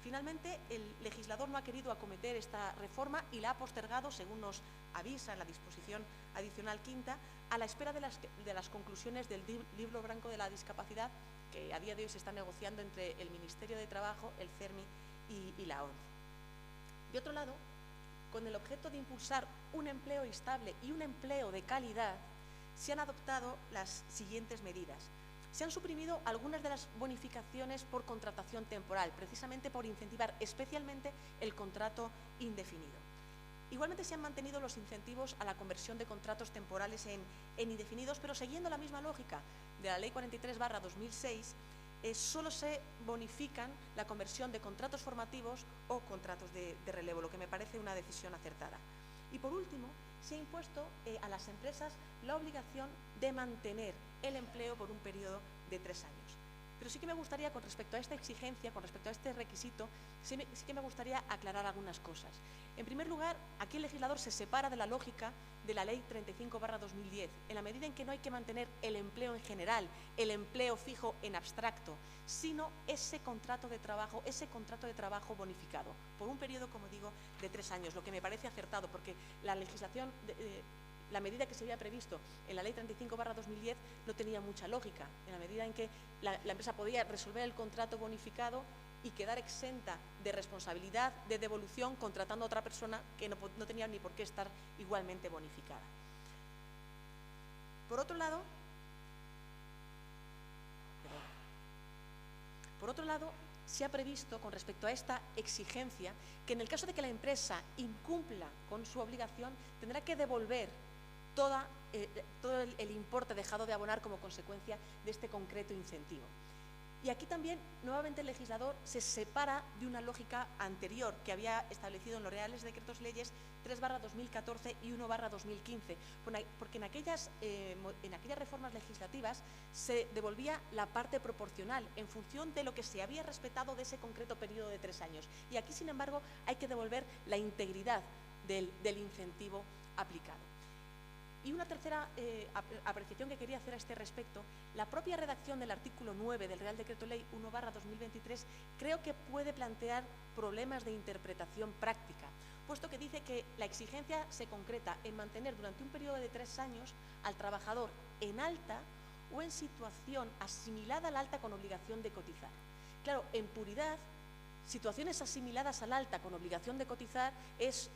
Speaker 3: Finalmente, el legislador no ha querido acometer esta reforma y la ha postergado, según nos avisa en la disposición adicional quinta, a la espera de las conclusiones del Libro Blanco de la Discapacidad, que a día de hoy se está negociando entre el Ministerio de Trabajo, el CERMI y la ONCE. De otro lado, con el objeto de impulsar un empleo estable y un empleo de calidad, se han adoptado las siguientes medidas. Se han suprimido algunas de las bonificaciones por contratación temporal, precisamente por incentivar especialmente el contrato indefinido. Igualmente se han mantenido los incentivos a la conversión de contratos temporales en indefinidos, pero siguiendo la misma lógica de la Ley 43/2006, solo se bonifican la conversión de contratos formativos o contratos de relevo, lo que me parece una decisión acertada. Y por último, se ha impuesto a las empresas la obligación de mantener el empleo por un periodo de 3 años. Pero sí que me gustaría, con respecto a esta exigencia, con respecto a este requisito, sí que me gustaría aclarar algunas cosas. En primer lugar, aquí el legislador se separa de la lógica de la Ley 35/2010, en la medida en que no hay que mantener el empleo en general, el empleo fijo en abstracto, sino ese contrato de trabajo bonificado, por un periodo, como digo, de 3 años, lo que me parece acertado, porque la legislación, la medida que se había previsto en la Ley 35/2010 no tenía mucha lógica, en la medida en que la empresa podía resolver el contrato bonificado y quedar exenta de responsabilidad de devolución contratando a otra persona que no tenía ni por qué estar igualmente bonificada. Por otro lado, se ha previsto, con respecto a esta exigencia, que en el caso de que la empresa incumpla con su obligación, tendrá que devolver todo el importe dejado de abonar como consecuencia de este concreto incentivo. Y aquí también, nuevamente, el legislador se separa de una lógica anterior que había establecido en los Reales Decretos Leyes 3/2014 y 1/2015, porque en aquellas reformas legislativas se devolvía la parte proporcional en función de lo que se había respetado de ese concreto periodo de 3 años. Y aquí, sin embargo, hay que devolver la integridad del incentivo aplicado. Y una tercera apreciación que quería hacer a este respecto, la propia redacción del artículo 9 del Real Decreto Ley 1/2023 creo que puede plantear problemas de interpretación práctica, puesto que dice que la exigencia se concreta en mantener durante un periodo de 3 años al trabajador en alta o en situación asimilada al alta con obligación de cotizar. Claro, en puridad, situaciones asimiladas al alta con obligación de cotizar es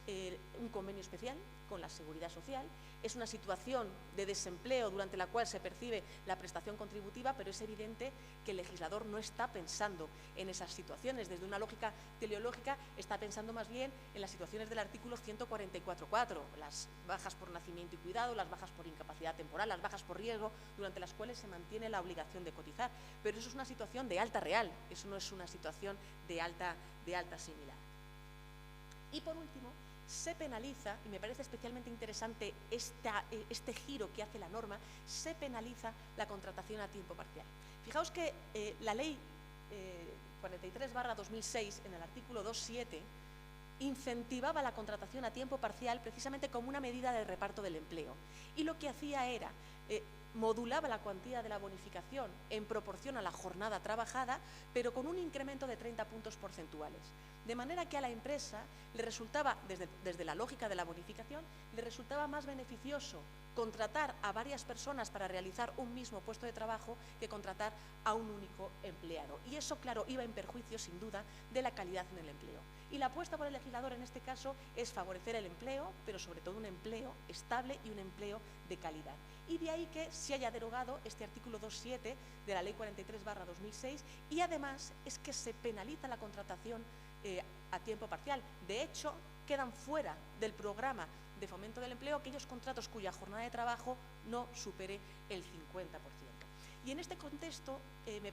Speaker 3: un convenio especial con la Seguridad Social, es una situación de desempleo durante la cual se percibe la prestación contributiva, pero es evidente que el legislador no está pensando en esas situaciones. Desde una lógica teleológica está pensando más bien en las situaciones del artículo 144.4, las bajas por nacimiento y cuidado, las bajas por incapacidad temporal, las bajas por riesgo, durante las cuales se mantiene la obligación de cotizar. Pero eso es una situación de alta real, eso no es una situación de alta similar. Y por último, se penaliza, y me parece especialmente interesante este giro que hace la norma, se penaliza la contratación a tiempo parcial. Fijaos que la Ley 43/2006, en el artículo 2.7, incentivaba la contratación a tiempo parcial precisamente como una medida de reparto del empleo. Y lo que hacía era modulaba la cuantía de la bonificación en proporción a la jornada trabajada, pero con un incremento de 30 puntos porcentuales. De manera que a la empresa le resultaba, desde la lógica de la bonificación, le resultaba más beneficioso contratar a varias personas para realizar un mismo puesto de trabajo que contratar a un único empleado. Y eso, claro, iba en perjuicio, sin duda, de la calidad en el empleo. Y la apuesta por el legislador en este caso es favorecer el empleo, pero sobre todo un empleo estable y un empleo de calidad. Y de ahí que se haya derogado este artículo 2.7 de la Ley 43/2006 y además es que se penaliza la contratación a tiempo parcial. De hecho, quedan fuera del programa de fomento del empleo aquellos contratos cuya jornada de trabajo no supere el 50%. Y en este contexto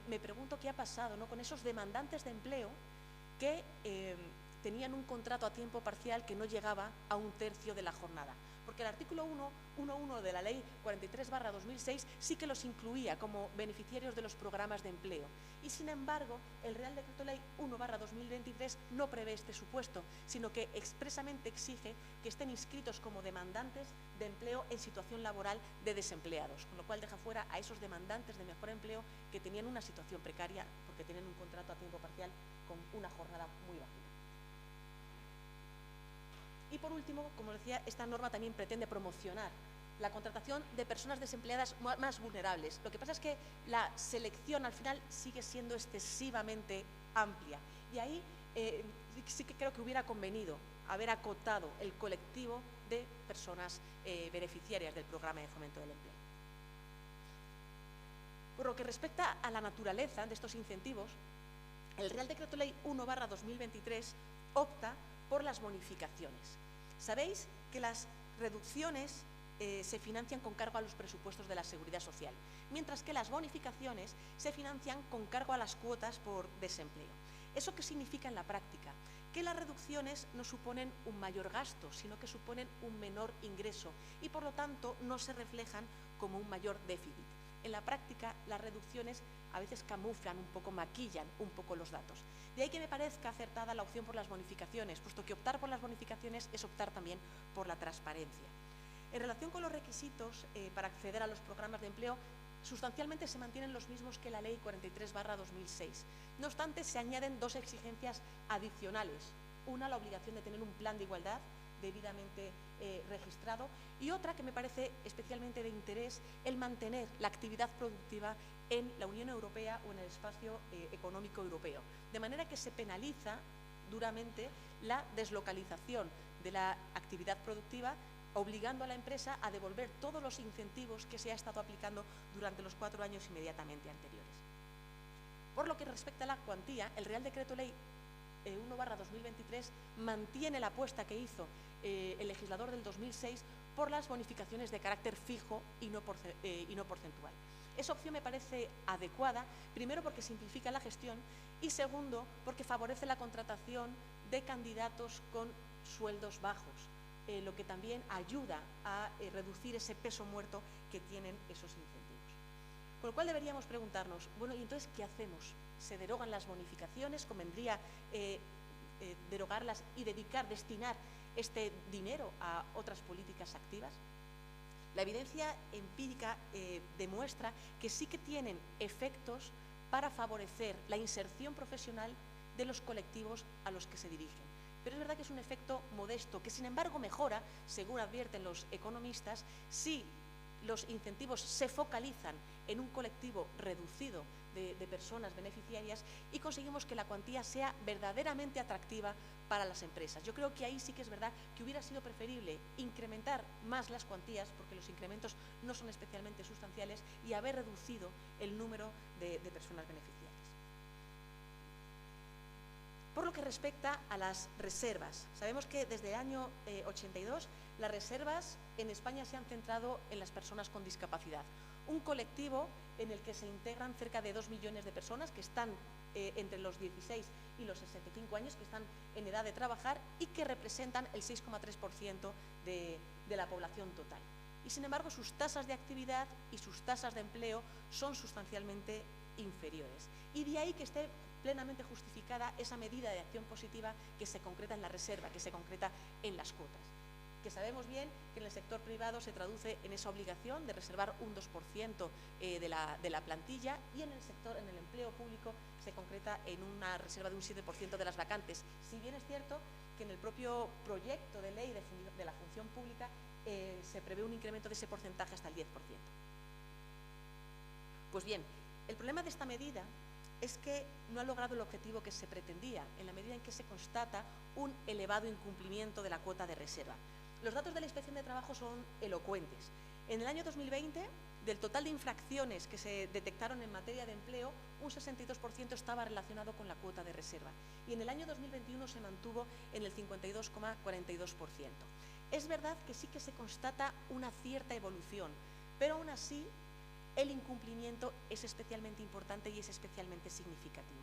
Speaker 3: me pregunto qué ha pasado, ¿no?, con esos demandantes de empleo que tenían un contrato a tiempo parcial que no llegaba a 1/3 de la jornada. Porque el artículo 1.1 de la Ley 43/2006 sí que los incluía como beneficiarios de los programas de empleo. Y, sin embargo, el Real Decreto Ley 1/2023 no prevé este supuesto, sino que expresamente exige que estén inscritos como demandantes de empleo en situación laboral de desempleados, con lo cual deja fuera a esos demandantes de mejor empleo que tenían una situación precaria porque tienen un contrato a tiempo parcial con una jornada muy bajita. Y, por último, como decía, esta norma también pretende promocionar la contratación de personas desempleadas más vulnerables. Lo que pasa es que la selección al final sigue siendo excesivamente amplia. Y ahí sí que creo que hubiera convenido haber acotado el colectivo de personas beneficiarias del programa de fomento del empleo. Por lo que respecta a la naturaleza de estos incentivos, el Real Decreto Ley 1/2023 opta por las bonificaciones. Sabéis que las reducciones se financian con cargo a los presupuestos de la Seguridad Social, mientras que las bonificaciones se financian con cargo a las cuotas por desempleo. ¿Eso qué significa en la práctica? Que las reducciones no suponen un mayor gasto, sino que suponen un menor ingreso y, por lo tanto, no se reflejan como un mayor déficit. En la práctica, las reducciones a veces camuflan un poco, maquillan un poco los datos. De ahí que me parezca acertada la opción por las bonificaciones, puesto que optar por las bonificaciones es optar también por la transparencia. En relación con los requisitos para acceder a los programas de empleo, sustancialmente se mantienen los mismos que la Ley 43/2006. No obstante, se añaden dos exigencias adicionales. Una, la obligación de tener un plan de igualdad debidamente registrado, y otra que me parece especialmente de interés, el mantener la actividad productiva en la Unión Europea o en el espacio económico europeo. De manera que se penaliza duramente la deslocalización de la actividad productiva, obligando a la empresa a devolver todos los incentivos que se ha estado aplicando durante los 4 años inmediatamente anteriores. Por lo que respecta a la cuantía, el Real Decreto Ley 1/2023 mantiene la apuesta que hizo el legislador del 2006 por las bonificaciones de carácter fijo y no porcentual. Esa opción me parece adecuada, primero porque simplifica la gestión y, segundo, porque favorece la contratación de candidatos con sueldos bajos, lo que también ayuda a reducir ese peso muerto que tienen esos incentivos. Con lo cual deberíamos preguntarnos, bueno, ¿y entonces qué hacemos? ¿Se derogan las bonificaciones? ¿Convendría derogarlas y destinar este dinero a otras políticas activas? La evidencia empírica demuestra que sí que tienen efectos para favorecer la inserción profesional de los colectivos a los que se dirigen. Pero es verdad que es un efecto modesto, que sin embargo mejora, según advierten los economistas, si los incentivos se focalizan en un colectivo reducido de personas beneficiarias y conseguimos que la cuantía sea verdaderamente atractiva para las empresas. Yo creo que ahí sí que es verdad que hubiera sido preferible incrementar más las cuantías, porque los incrementos no son especialmente sustanciales, y haber reducido el número de personas beneficiarias. Por lo que respecta a las reservas, sabemos que desde el año 82 las reservas en España se han centrado en las personas con discapacidad, un colectivo en el que se integran cerca de 2 millones de personas que están entre los 16 y los 65 años, que están en edad de trabajar y que representan el 6,3% de la población total. Y, sin embargo, sus tasas de actividad y sus tasas de empleo son sustancialmente inferiores. Y de ahí que esté plenamente justificada esa medida de acción positiva que se concreta en la reserva, que se concreta en las cuotas, que sabemos bien que en el sector privado se traduce en esa obligación de reservar un 2% de la plantilla, y en el empleo público se concreta en una reserva de un 7% de las vacantes, si bien es cierto que en el propio proyecto de ley de la función pública se prevé un incremento de ese porcentaje hasta el 10%. Pues bien, el problema de esta medida es que no ha logrado el objetivo que se pretendía, en la medida en que se constata un elevado incumplimiento de la cuota de reserva. Los datos de la Inspección de Trabajo son elocuentes. En el año 2020, del total de infracciones que se detectaron en materia de empleo, un 62% estaba relacionado con la cuota de reserva, y en el año 2021 se mantuvo en el 52,42%. Es verdad que sí que se constata una cierta evolución, pero aún así el incumplimiento es especialmente importante y es especialmente significativo.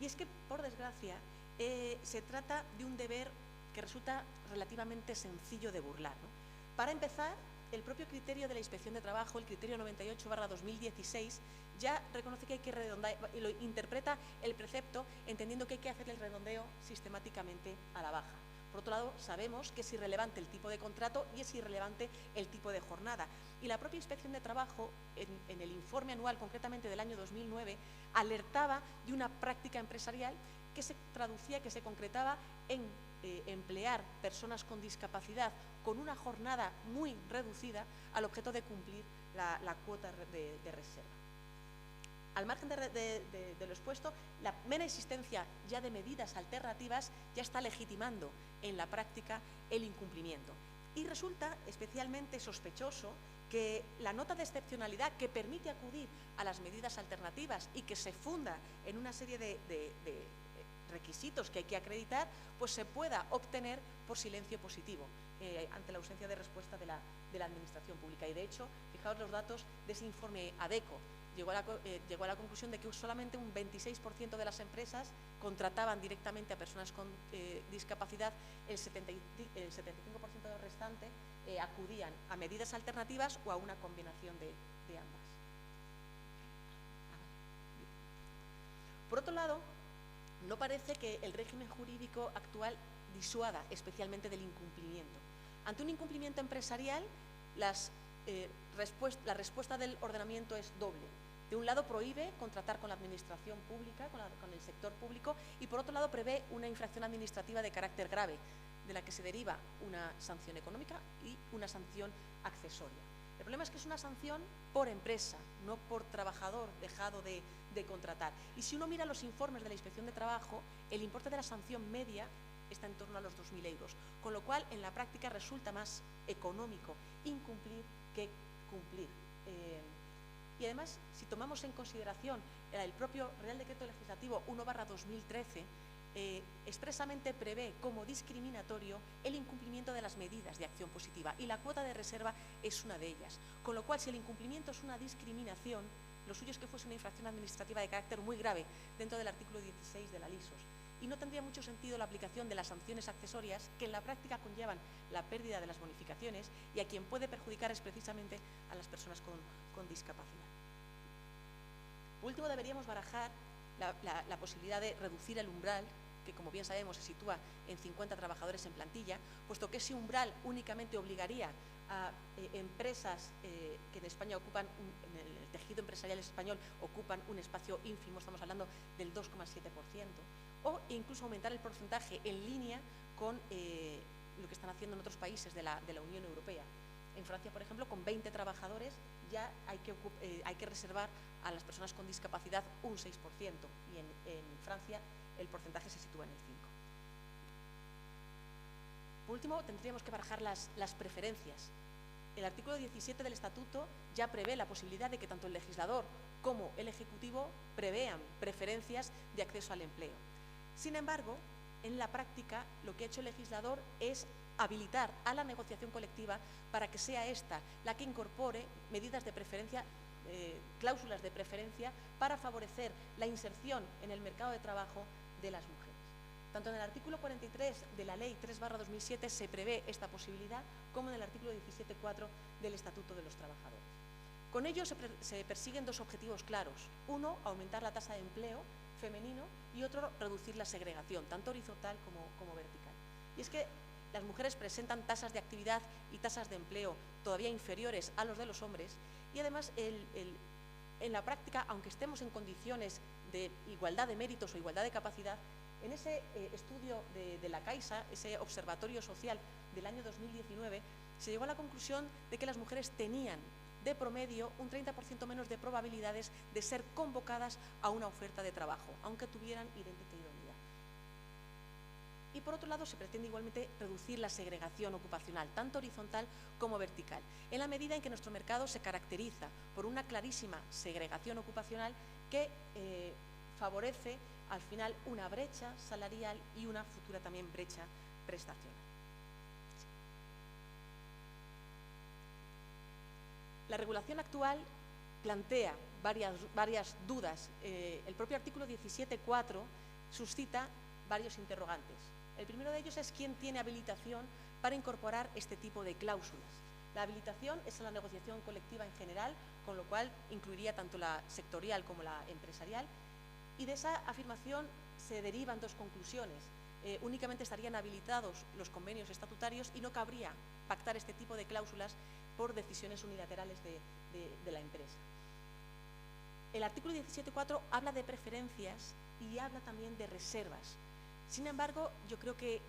Speaker 3: Y es que, por desgracia, se trata de un deber que resulta relativamente sencillo de burlar, ¿no? Para empezar, el propio criterio de la Inspección de Trabajo, el criterio 98/2016, ya reconoce que hay que redondear, y lo interpreta el precepto entendiendo que hay que hacer el redondeo sistemáticamente a la baja. Por otro lado, sabemos que es irrelevante el tipo de contrato y es irrelevante el tipo de jornada. Y la propia Inspección de Trabajo, en el informe anual, concretamente del año 2009, alertaba de una práctica empresarial que se traducía, que se concretaba en emplear personas con discapacidad con una jornada muy reducida al objeto de cumplir la cuota de reserva. Al margen de lo expuesto, la mera existencia ya de medidas alternativas ya está legitimando en la práctica el incumplimiento. Y resulta especialmente sospechoso que la nota de excepcionalidad que permite acudir a las medidas alternativas y que se funda en una serie de requisitos que hay que acreditar, pues se pueda obtener por silencio positivo ante la ausencia de respuesta de la Administración Pública. Y de hecho, fijaos los datos de ese informe ADECO. Llegó a la conclusión de que solamente un 26% de las empresas contrataban directamente a personas con discapacidad, el 75% restante acudían a medidas alternativas o a una combinación de ambas. Por otro lado, no parece que el régimen jurídico actual disuada especialmente del incumplimiento. Ante un incumplimiento empresarial, la respuesta del ordenamiento es doble. De un lado, prohíbe contratar con la administración pública, con el sector público, y por otro lado, prevé una infracción administrativa de carácter grave, de la que se deriva una sanción económica y una sanción accesoria. El problema es que es una sanción por empresa, no por trabajador dejado de contratar. Y si uno mira los informes de la Inspección de Trabajo, el importe de la sanción media está en torno a los 2.000 euros, con lo cual en la práctica resulta más económico incumplir que cumplir. Y además, si tomamos en consideración el propio Real Decreto Legislativo 1/2013, expresamente prevé como discriminatorio el incumplimiento de las medidas de acción positiva y la cuota de reserva es una de ellas. Con lo cual, si el incumplimiento es una discriminación, lo suyo es que fuese una infracción administrativa de carácter muy grave dentro del artículo 16 de la LISOS. Y no tendría mucho sentido la aplicación de las sanciones accesorias que en la práctica conllevan la pérdida de las bonificaciones y a quien puede perjudicar es precisamente a las personas con discapacidad. Por último, deberíamos barajar la posibilidad de reducir el umbral, que como bien sabemos se sitúa en 50 trabajadores en plantilla, puesto que ese umbral únicamente obligaría a empresas que en España ocupan, en el tejido empresarial español, ocupan un espacio ínfimo, estamos hablando del 2,7%, o incluso aumentar el porcentaje en línea con lo que están haciendo en otros países de la Unión Europea. En Francia, por ejemplo, con 20 trabajadores ya hay que reservar a las personas con discapacidad un 6%, y en Francia el porcentaje se sitúa en el 5%. Por último, tendríamos que barajar las preferencias. El artículo 17 del Estatuto ya prevé la posibilidad de que tanto el legislador como el Ejecutivo prevean preferencias de acceso al empleo. Sin embargo, en la práctica, lo que ha hecho el legislador es habilitar a la negociación colectiva para que sea esta la que incorpore medidas de preferencia, cláusulas de preferencia para favorecer la inserción en el mercado de trabajo de las mujeres. Tanto en el artículo 43 de la Ley 3/2007 se prevé esta posibilidad, como en el artículo 17.4 del Estatuto de los Trabajadores. Con ello se persiguen dos objetivos claros. Uno, aumentar la tasa de empleo femenino, y otro, reducir la segregación, tanto horizontal como vertical. Y es que las mujeres presentan tasas de actividad y tasas de empleo todavía inferiores a los de los hombres, y además en la práctica, aunque estemos en condiciones de igualdad de méritos o igualdad de capacidad, en ese estudio de la Caixa, ese observatorio social del año 2019, se llegó a la conclusión de que las mujeres tenían de promedio un 30% menos de probabilidades de ser convocadas a una oferta de trabajo, aunque tuvieran idéntica idoneidad. Y por otro lado, se pretende igualmente reducir la segregación ocupacional, tanto horizontal como vertical, en la medida en que nuestro mercado se caracteriza por una clarísima segregación ocupacional que favorece al final una brecha salarial y una futura también brecha prestacional. La regulación actual plantea varias dudas. El propio artículo 17.4 suscita varios interrogantes. El primero de ellos es quién tiene habilitación para incorporar este tipo de cláusulas. La habilitación es la negociación colectiva en general, con lo cual incluiría tanto la sectorial como la empresarial, y de esa afirmación se derivan dos conclusiones. Únicamente estarían habilitados los convenios estatutarios y no cabría pactar este tipo de cláusulas por decisiones unilaterales de la empresa. El artículo 17.4 habla de preferencias y habla también de reservas. Sin embargo, yo creo que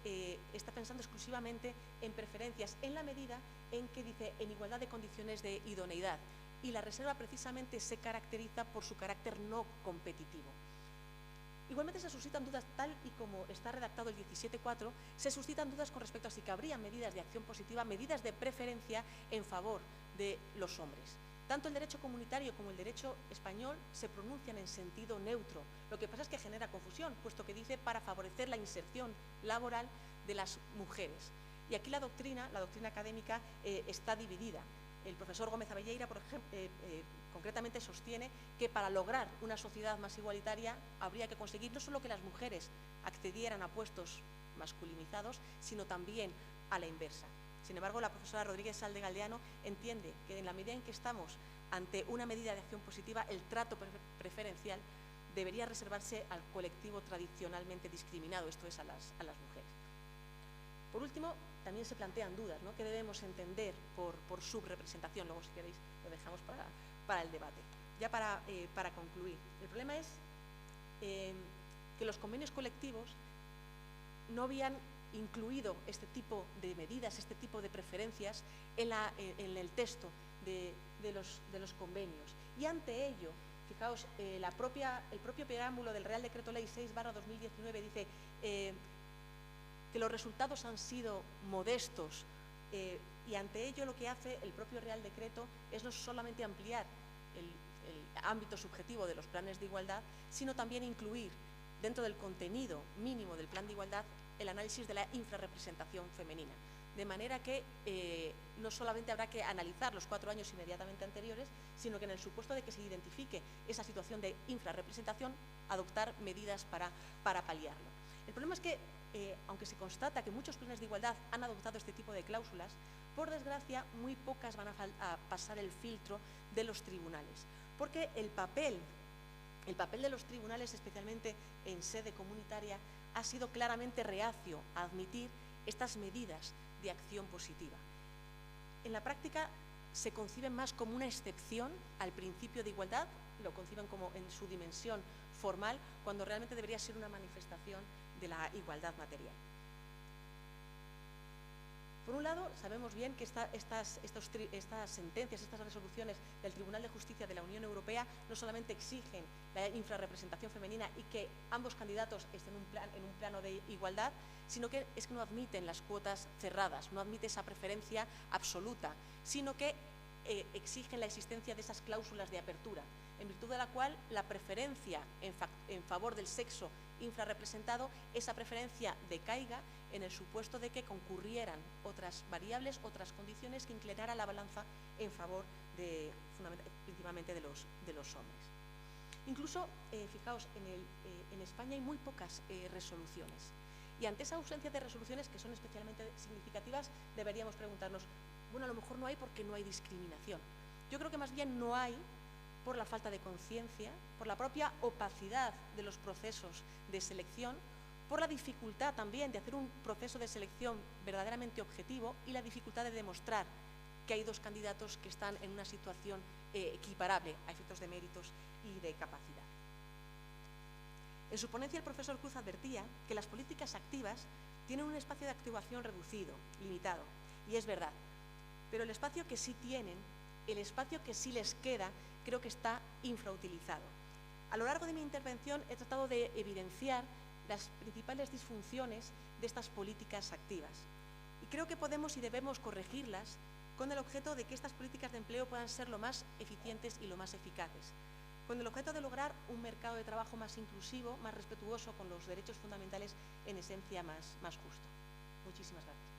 Speaker 3: está pensando exclusivamente en preferencias en la medida en que dice en igualdad de condiciones de idoneidad, y la reserva precisamente se caracteriza por su carácter no competitivo. Igualmente se suscitan dudas, tal y como está redactado el 17.4, se suscitan dudas con respecto a si cabrían medidas de acción positiva, medidas de preferencia en favor de los hombres. Tanto el derecho comunitario como el derecho español se pronuncian en sentido neutro. Lo que pasa es que genera confusión, puesto que dice para favorecer la inserción laboral de las mujeres. Y aquí la doctrina académica está dividida. El profesor Gómez Abelleira, por ejemplo, concretamente sostiene que para lograr una sociedad más igualitaria habría que conseguir no solo que las mujeres accedieran a puestos masculinizados, sino también a la inversa. Sin embargo, la profesora Rodríguez Salde Galdeano entiende que en la medida en que estamos ante una medida de acción positiva, el trato preferencial debería reservarse al colectivo tradicionalmente discriminado, esto es a las mujeres. Por último, también se plantean dudas, ¿no? ¿Qué debemos entender por subrepresentación? Luego, si queréis, lo dejamos para el debate. Ya para concluir, el problema es que los convenios colectivos no habían incluido este tipo de medidas, este tipo de preferencias en el texto de los convenios. Y ante ello, fijaos, el propio preámbulo del Real Decreto Ley 6/2019 dice que los resultados han sido modestos, y ante ello lo que hace el propio Real Decreto es no solamente ampliar el ámbito subjetivo de los planes de igualdad, sino también incluir dentro del contenido mínimo del plan de igualdad el análisis de la infrarrepresentación femenina. De manera que no solamente habrá que analizar los 4 años inmediatamente anteriores, sino que en el supuesto de que se identifique esa situación de infrarrepresentación, adoptar medidas para paliarlo. El problema es que, aunque se constata que muchos planes de igualdad han adoptado este tipo de cláusulas, por desgracia, muy pocas van a pasar el filtro de los tribunales, porque el papel de los tribunales, especialmente en sede comunitaria, ha sido claramente reacio a admitir estas medidas de acción positiva. En la práctica se conciben más como una excepción al principio de igualdad, lo conciben como en su dimensión formal, cuando realmente debería ser una manifestación de la igualdad material. Por un lado, sabemos bien que estas sentencias, estas resoluciones del Tribunal de Justicia de la Unión Europea no solamente exigen la infrarrepresentación femenina y que ambos candidatos estén en un plano de igualdad, sino que es que no admiten las cuotas cerradas, no admite esa preferencia absoluta, sino que exigen la existencia de esas cláusulas de apertura, en virtud de la cual la preferencia en favor del sexo infrarrepresentado, esa preferencia decaiga en el supuesto de que concurrieran otras variables, otras condiciones que inclinara la balanza en favor principalmente de los hombres. Incluso, fijaos, en España hay muy pocas resoluciones, y ante esa ausencia de resoluciones, que son especialmente significativas, deberíamos preguntarnos, bueno, a lo mejor no hay porque no hay discriminación. Yo creo que más bien no hay por la falta de conciencia, por la propia opacidad de los procesos de selección, por la dificultad también de hacer un proceso de selección verdaderamente objetivo y la dificultad de demostrar que hay dos candidatos que están en una situación equiparable a efectos de méritos y de capacidad. En su ponencia, el profesor Cruz advertía que las políticas activas tienen un espacio de actuación reducido, limitado, y es verdad, pero el espacio que sí tienen, el espacio que sí les queda, creo que está infrautilizado. A lo largo de mi intervención he tratado de evidenciar las principales disfunciones de estas políticas activas. Y creo que podemos y debemos corregirlas con el objeto de que estas políticas de empleo puedan ser lo más eficientes y lo más eficaces, con el objeto de lograr un mercado de trabajo más inclusivo, más respetuoso con los derechos fundamentales, en esencia más justo. Muchísimas gracias.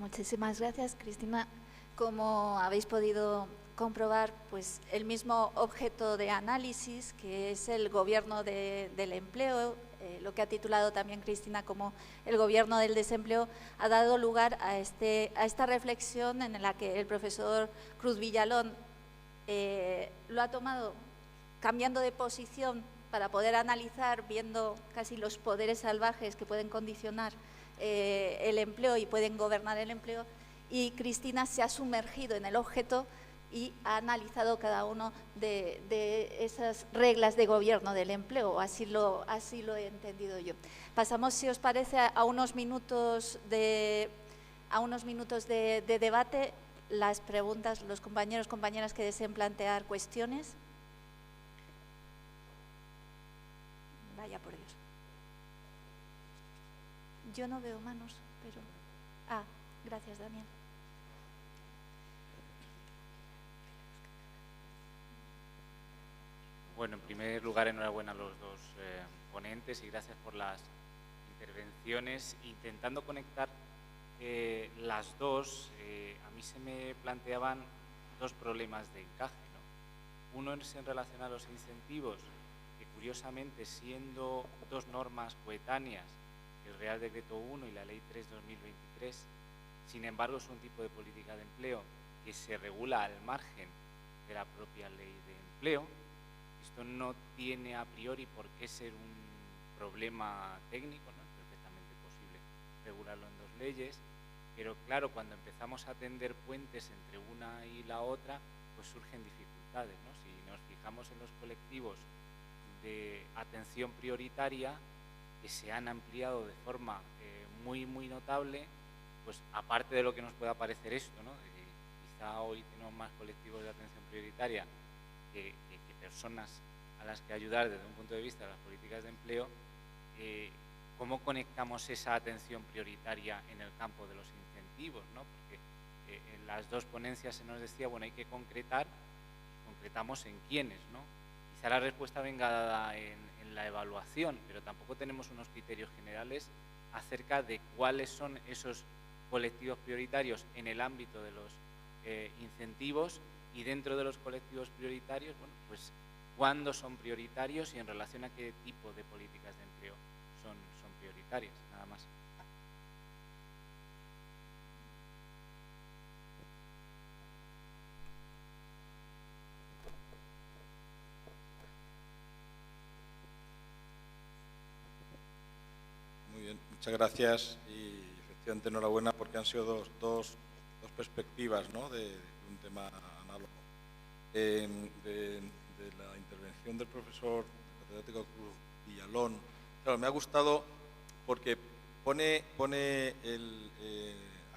Speaker 1: Muchísimas gracias, Cristina. Como habéis podido comprobar, pues el mismo objeto de análisis, que es el gobierno del empleo, lo que ha titulado también Cristina como el gobierno del desempleo, ha dado lugar a esta reflexión en la que el profesor Cruz Villalón lo ha tomado cambiando de posición para poder analizar, viendo casi los poderes salvajes que pueden condicionar el empleo y pueden gobernar el empleo, y Cristina se ha sumergido en el objeto y ha analizado cada uno de esas reglas de gobierno del empleo, así lo he entendido yo. Pasamos, si os parece, a unos minutos de debate. Las preguntas, los compañeros, compañeras que deseen plantear cuestiones. Vaya por Dios. Yo no veo manos, pero… gracias, Daniel.
Speaker 4: Bueno, en primer lugar, enhorabuena a los dos ponentes y gracias por las intervenciones. Intentando conectar las dos, a mí se me planteaban dos problemas de encaje, ¿no? Uno es en relación a los incentivos, que curiosamente, siendo dos normas coetáneas, el Real Decreto 1 y la Ley 3/2023, sin embargo es un tipo de política de empleo que se regula al margen de la propia Ley de Empleo. Esto no tiene a priori por qué ser un problema técnico, ¿no? Es perfectamente posible regularlo en dos leyes, pero claro, cuando empezamos a tender puentes entre una y la otra, pues surgen dificultades, ¿no? Si nos fijamos en los colectivos de atención prioritaria, que se han ampliado de forma muy notable, pues aparte de lo que nos pueda parecer esto, ¿no? Quizá hoy tenemos más colectivos de atención prioritaria que personas a las que ayudar desde un punto de vista de las políticas de empleo. ¿Cómo conectamos esa atención prioritaria en el campo de los incentivos, ¿no? Porque en las dos ponencias se nos decía, bueno, hay que concretar, concretamos en quiénes, ¿no? Quizá la respuesta venga dada en la evaluación, pero tampoco tenemos unos criterios generales acerca de cuáles son esos colectivos prioritarios en el ámbito de los incentivos, y dentro de los colectivos prioritarios, bueno, pues cuándo son prioritarios y en relación a qué tipo de políticas de empleo son prioritarias, nada más.
Speaker 5: Muy bien, muchas gracias y efectivamente enhorabuena porque han sido dos perspectivas, ¿no? de un tema análogo. De la intervención del profesor catedrático Cruz Villalón, claro, me ha gustado porque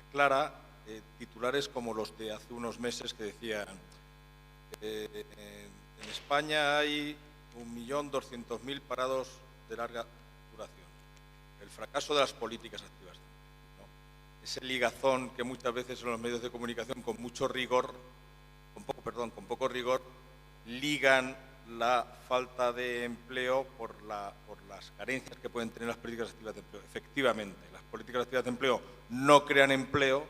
Speaker 5: aclara titulares como los de hace unos meses que decían en España hay 1.200.000 parados de larga duración. El fracaso de las políticas activas, ¿no? Ese ligazón que muchas veces en los medios de comunicación con poco rigor, ligan la falta de empleo por las carencias que pueden tener las políticas activas de empleo. Efectivamente, las políticas activas de empleo no crean empleo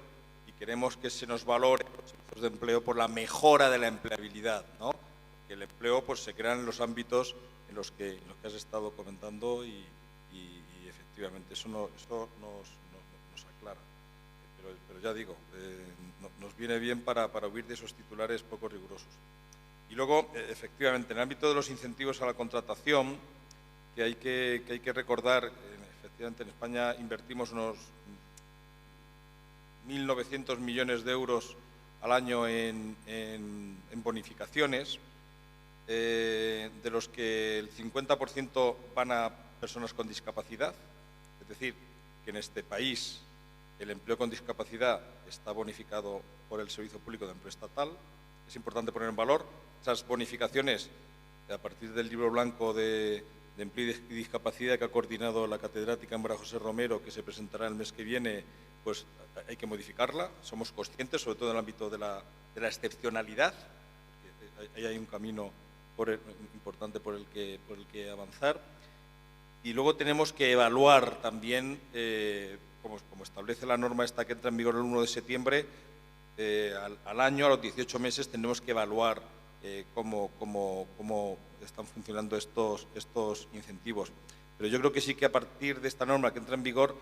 Speaker 5: y queremos que se nos valore los esfuerzos de empleo por la mejora de la empleabilidad, ¿no? Que el empleo pues, se crea en los ámbitos en los que has estado comentando y efectivamente eso nos aclara. Pero ya digo, nos viene bien para huir de esos titulares poco rigurosos. Y luego, efectivamente, en el ámbito de los incentivos a la contratación, que hay que recordar, efectivamente en España invertimos unos 1.900 millones de euros al año en bonificaciones, de los que el 50% van a personas con discapacidad, es decir, que en este país el empleo con discapacidad está bonificado por el Servicio Público de Empleo Estatal. Es importante poner en valor esas bonificaciones a partir del libro blanco de empleo y discapacidad que ha coordinado la catedrática María José Romero, que se presentará el mes que viene. Pues hay que modificarla. Somos conscientes, sobre todo en el ámbito de la excepcionalidad, porque ahí hay un camino importante por el que avanzar. Y luego tenemos que evaluar también, como como establece la norma esta que entra en vigor el 1 de septiembre, al año, a los 18 meses, tenemos que evaluar cómo están funcionando estos incentivos. Pero yo creo que sí que a partir de esta norma que entra en vigor,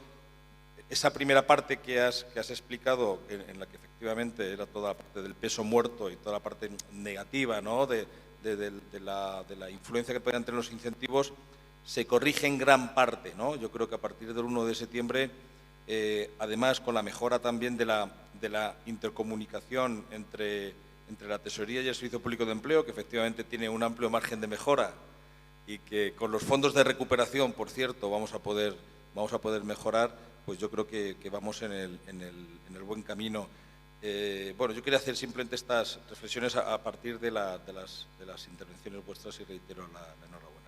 Speaker 5: esa primera parte que has explicado, en la que efectivamente era toda la parte del peso muerto y toda la parte negativa, ¿no?, de la influencia que pueden tener los incentivos, se corrige en gran parte, ¿no? Yo creo que a partir del 1 de septiembre, además con la mejora también de la intercomunicación entre la Tesorería y el Servicio Público de Empleo, que efectivamente tiene un amplio margen de mejora y que con los fondos de recuperación, por cierto, vamos a poder mejorar, pues yo creo que vamos en el buen camino. Bueno, yo quería hacer simplemente estas reflexiones a partir de las intervenciones vuestras y reitero la enhorabuena.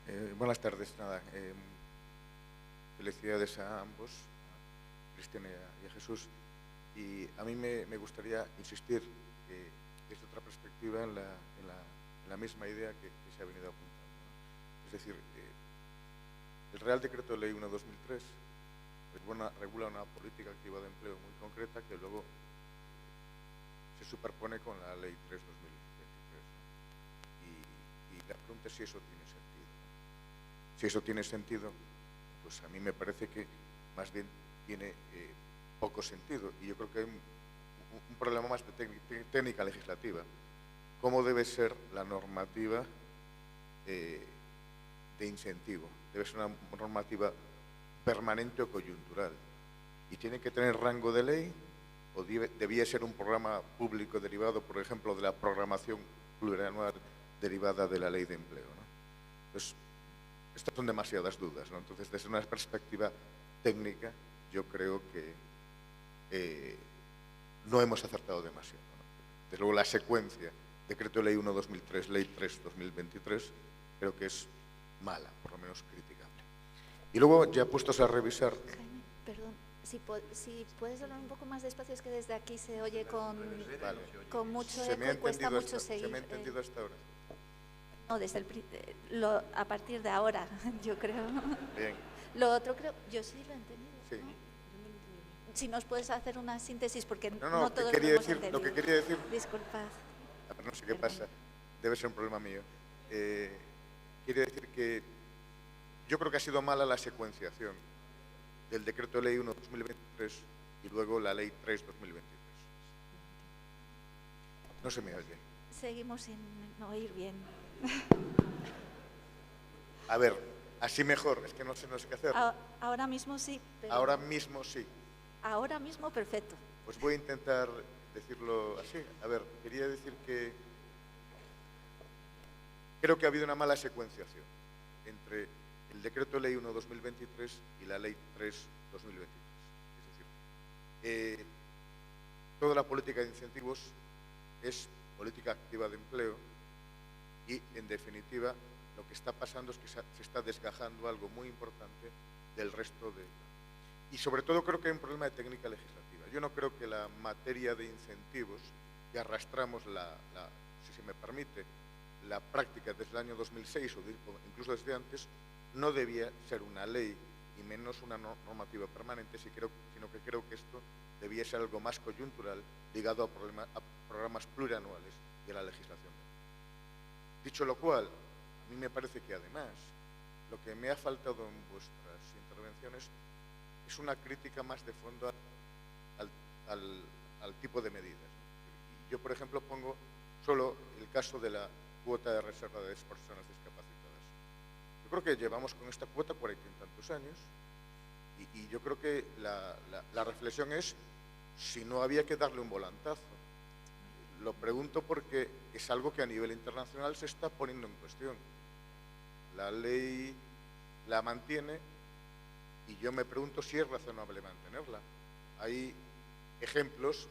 Speaker 6: Gracias. Buenas tardes. Felicidades a ambos, a Cristina y a Jesús. Y a mí me gustaría insistir desde otra perspectiva en la misma idea que se ha venido apuntando, ¿no? Es decir, el Real Decreto de Ley 1/2003 regula una política activa de empleo muy concreta que luego se superpone con la Ley 3/2023. Y la pregunta es si eso tiene sentido, ¿no? Si eso tiene sentido, pues a mí me parece que más bien tiene poco sentido. Y yo creo que hay un problema más de técnica legislativa. ¿Cómo debe ser la normativa de incentivo? Debe ser una normativa permanente o coyuntural. ¿Y tiene que tener rango de ley o debía ser un programa público derivado, por ejemplo, de la programación plurianual derivada de la ley de empleo, ¿no? Entonces, estas son demasiadas dudas, ¿no? Entonces, desde una perspectiva técnica, yo creo que no hemos acertado demasiado, ¿no? Desde luego, la secuencia, Decreto de Ley 1/2003, Ley 3/2023, creo que es mala, por lo menos criticable. Y luego, ya puestos a revisar...
Speaker 1: Jaime, perdón, si puedes hablar un poco más despacio, es que desde aquí se oye con mucho eco y cuesta mucho seguir.
Speaker 6: ¿Se me ha entendido hasta ahora?
Speaker 1: No, a partir de ahora, yo creo.
Speaker 6: Bien.
Speaker 1: Lo otro creo, yo sí lo he entendido.
Speaker 6: Sí.
Speaker 1: ¿No? Si nos puedes hacer una síntesis, porque no todos
Speaker 6: lo
Speaker 1: lo hemos
Speaker 6: decir,
Speaker 1: entendido.
Speaker 6: lo que quería decir...
Speaker 1: Disculpad.
Speaker 6: A ver, no sé qué pasa, debe ser un problema mío. Quiere decir que yo creo que ha sido mala la secuenciación del Decreto de Ley 1/2023 y luego la Ley 3/2023. No se me oye.
Speaker 1: Seguimos sin oír bien.
Speaker 6: A ver, así mejor, es que no sé qué hacer.
Speaker 1: Ahora mismo sí. Pero
Speaker 6: Ahora mismo sí.
Speaker 1: Ahora mismo perfecto.
Speaker 6: Pues voy a intentar decirlo así. A ver, quería decir que creo que ha habido una mala secuenciación entre el Decreto de Ley 1/2023 y la Ley 3/2023. Es decir, toda la política de incentivos es política activa de empleo y, en definitiva, lo que está pasando es que se está desgajando algo muy importante del resto de... Y, sobre todo, creo que hay un problema de técnica legislativa. Yo no creo que la materia de incentivos, que arrastramos, si se me permite, la práctica desde el año 2006 o incluso desde antes, no debía ser una ley y menos una normativa permanente, sino que creo que esto debía ser algo más coyuntural, ligado a programas plurianuales de la legislación. Dicho lo cual, a mí me parece que además lo que me ha faltado en vuestras intervenciones es una crítica más de fondo al tipo de medidas, ¿no? Yo, por ejemplo, pongo solo el caso de la cuota de reserva de personas discapacitadas. Yo creo que llevamos con esta cuota 40 y tantos años y yo creo que la reflexión es si no había que darle un volantazo. Lo pregunto porque es algo que a nivel internacional se está poniendo en cuestión. La ley la mantiene y yo me pregunto si es razonable mantenerla. Hay ejemplos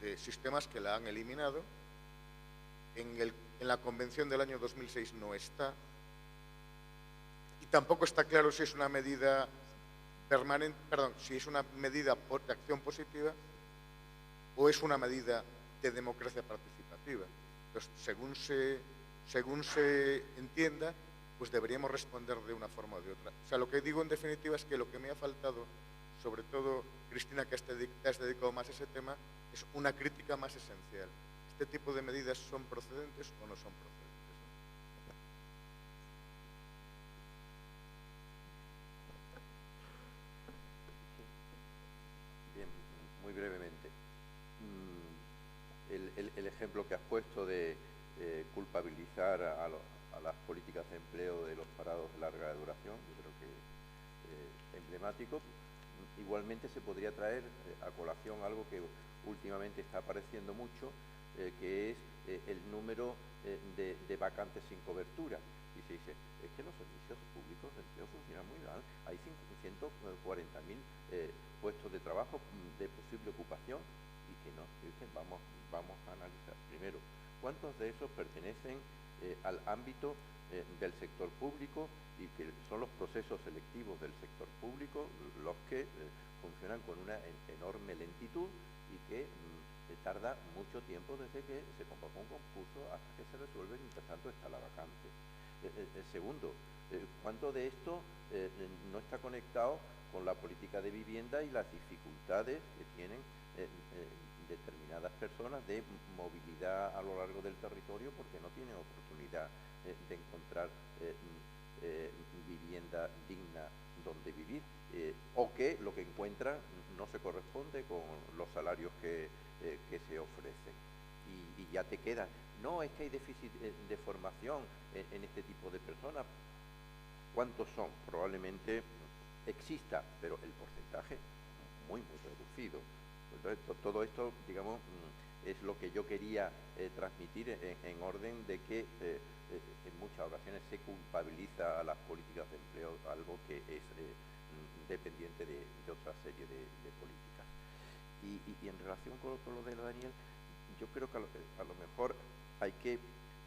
Speaker 6: de sistemas que la han eliminado. En la convención del año 2006 no está. Y tampoco está claro si es una medida permanente, si es una medida de acción positiva o es una medida de democracia participativa. Entonces, según se entienda, pues deberíamos responder de una forma o de otra. O sea, lo que digo en definitiva es que lo que me ha faltado, sobre todo, Cristina, que te has dedicado más a ese tema, es una crítica más esencial. ¿Este tipo de medidas son procedentes o no son procedentes?
Speaker 2: Bien, muy brevemente. El ejemplo que has puesto de culpabilizar a las políticas de empleo de los parados de larga duración, yo creo que es emblemático. Igualmente se podría traer a colación algo que últimamente está apareciendo mucho, que es el número de vacantes sin cobertura. Y se dice, es que los servicios públicos de empleo funcionan muy mal, hay 140.000 puestos de trabajo de posible ocupación, y que no, vamos a analizar primero cuántos de esos pertenecen al ámbito del sector público, y que son los procesos selectivos del sector público los que funcionan con una enorme lentitud y que tarda mucho tiempo desde que se convoca un concurso hasta que se resuelve, y mientras tanto está la vacante. Segundo, ¿cuánto de esto no está conectado con la política de vivienda y las dificultades que tienen determinadas personas de movilidad a lo largo del territorio porque no tienen oportunidad de encontrar vivienda digna donde vivir, o que lo que encuentran no se corresponde con los salarios que se ofrecen? Y ya te queda, no, es que hay déficit de formación en este tipo de personas. ¿Cuántos son? Probablemente exista, pero el porcentaje muy reducido. Entonces, todo esto, digamos, es lo que yo quería transmitir en orden de que en muchas ocasiones se culpabiliza a las políticas de empleo, algo que es dependiente de otra serie de políticas. Y en relación con lo de Daniel, yo creo que a lo mejor hay que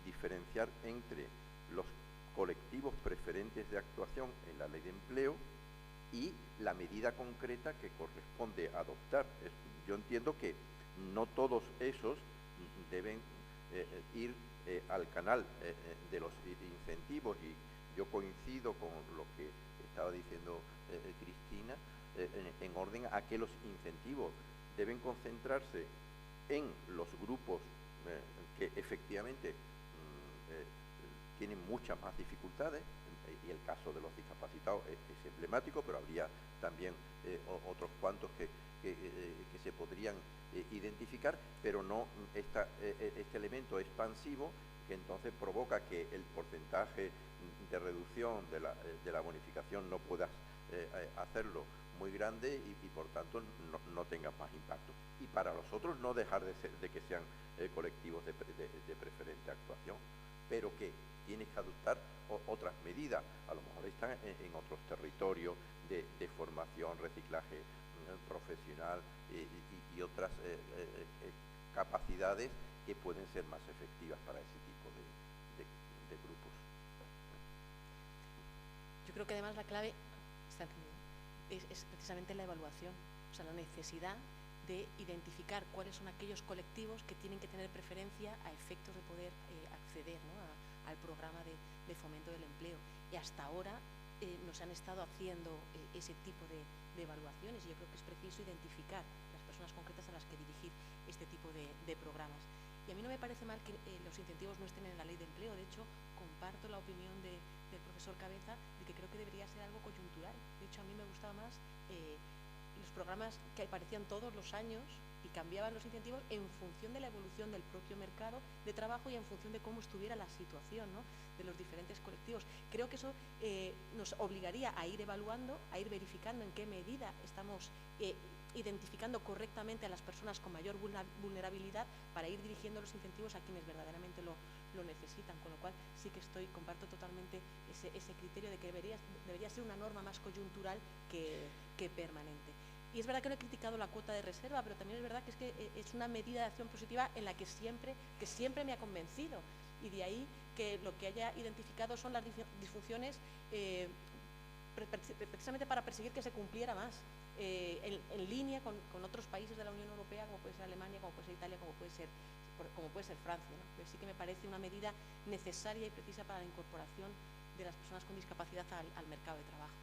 Speaker 2: diferenciar entre los colectivos preferentes de actuación en la ley de empleo y la medida concreta que corresponde adoptar. Yo entiendo que no todos esos deben ir al canal de los incentivos, y yo coincido con lo que estaba diciendo Cristina, en orden a que los incentivos deben concentrarse en los grupos que efectivamente tienen muchas más dificultades, y el caso de los discapacitados es emblemático, pero habría también otros cuantos que se podrían identificar, pero no este elemento expansivo que entonces provoca que el porcentaje de reducción de la bonificación no puedas hacerlo muy grande y por tanto no tenga más impacto. Y para los otros no dejar de que sean colectivos de preferente actuación, pero que tienes que adoptar otras medidas, a lo mejor están en otros territorios de formación, reciclaje profesional y otras capacidades que pueden ser más efectivas para ese tipo de grupos.
Speaker 3: Yo creo que además la clave es precisamente la evaluación, o sea, la necesidad de identificar cuáles son aquellos colectivos que tienen que tener preferencia a efectos de poder acceder, ¿no?, al programa de fomento del empleo. Y hasta ahora nos han estado haciendo ese tipo de evaluaciones, y yo creo que es preciso identificar las personas concretas a las que dirigir este tipo de programas. Y a mí no me parece mal que los incentivos no estén en la ley de empleo. De hecho, comparto la opinión del profesor Cabeza de que creo que debería ser algo coyuntural. De hecho, a mí me gustaba más los programas que aparecían todos los años y cambiaban los incentivos en función de la evolución del propio mercado de trabajo y en función de cómo estuviera la situación, ¿no?, de los diferentes colectivos. Creo que eso nos obligaría a ir evaluando, a ir verificando en qué medida estamos identificando correctamente a las personas con mayor vulnerabilidad para ir dirigiendo los incentivos a quienes verdaderamente lo necesitan, con lo cual sí que comparto totalmente ese criterio de que debería ser una norma más coyuntural que permanente. Y es verdad que no he criticado la cuota de reserva, pero también es verdad que es una medida de acción positiva en la que siempre me ha convencido, y de ahí que lo que haya identificado son las disfunciones precisamente para perseguir que se cumpliera más, en línea con otros países de la Unión Europea, como puede ser Alemania, como puede ser Italia, como puede ser Francia, ¿no? Pero sí que me parece una medida necesaria y precisa para la incorporación de las personas con discapacidad al mercado de trabajo.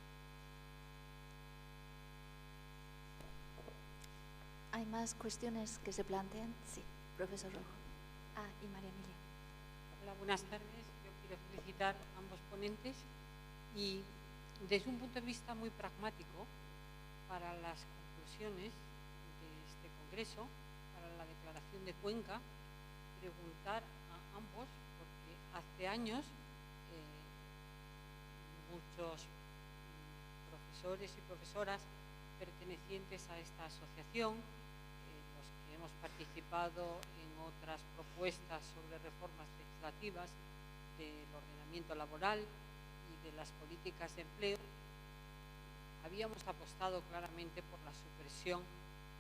Speaker 1: ¿Hay más cuestiones que se planteen? Sí, profesor Rojo. Y María Emilia.
Speaker 7: Hola, buenas tardes. Yo quiero felicitar a ambos ponentes y desde un punto de vista muy pragmático para las conclusiones de este congreso, para la declaración de Cuenca, preguntar a ambos, porque hace años muchos profesores y profesoras pertenecientes a esta asociación, los que hemos participado en otras propuestas sobre reformas legislativas del ordenamiento laboral y de las políticas de empleo, habíamos apostado claramente por la supresión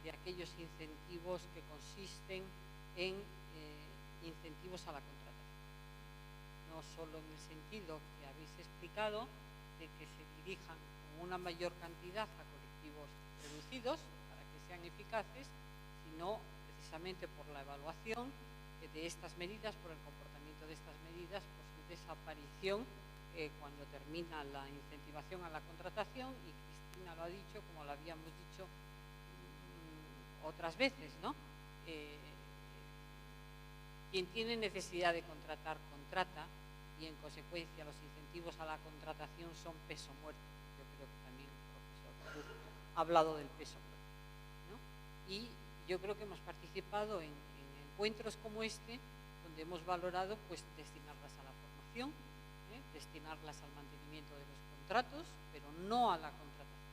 Speaker 7: de aquellos incentivos que consisten en incentivos a la contratación. No solo en el sentido que habéis explicado de que se dirijan con una mayor cantidad a colectivos reducidos para que sean eficaces, sino precisamente por la evaluación de estas medidas, por el comportamiento de estas medidas, por su desaparición cuando termina la incentivación a la contratación, y Cristina lo ha dicho, como lo habíamos dicho otras veces, ¿no? Quien tiene necesidad de contratar, contrata, y en consecuencia los incentivos a la contratación son peso muerto. Yo creo que también el profesor Ruth ha hablado del peso muerto, ¿no? Y yo creo que hemos participado en encuentros como este, donde hemos valorado pues destinarlas a la formación, destinarlas al mantenimiento de los contratos, pero no a la contratación.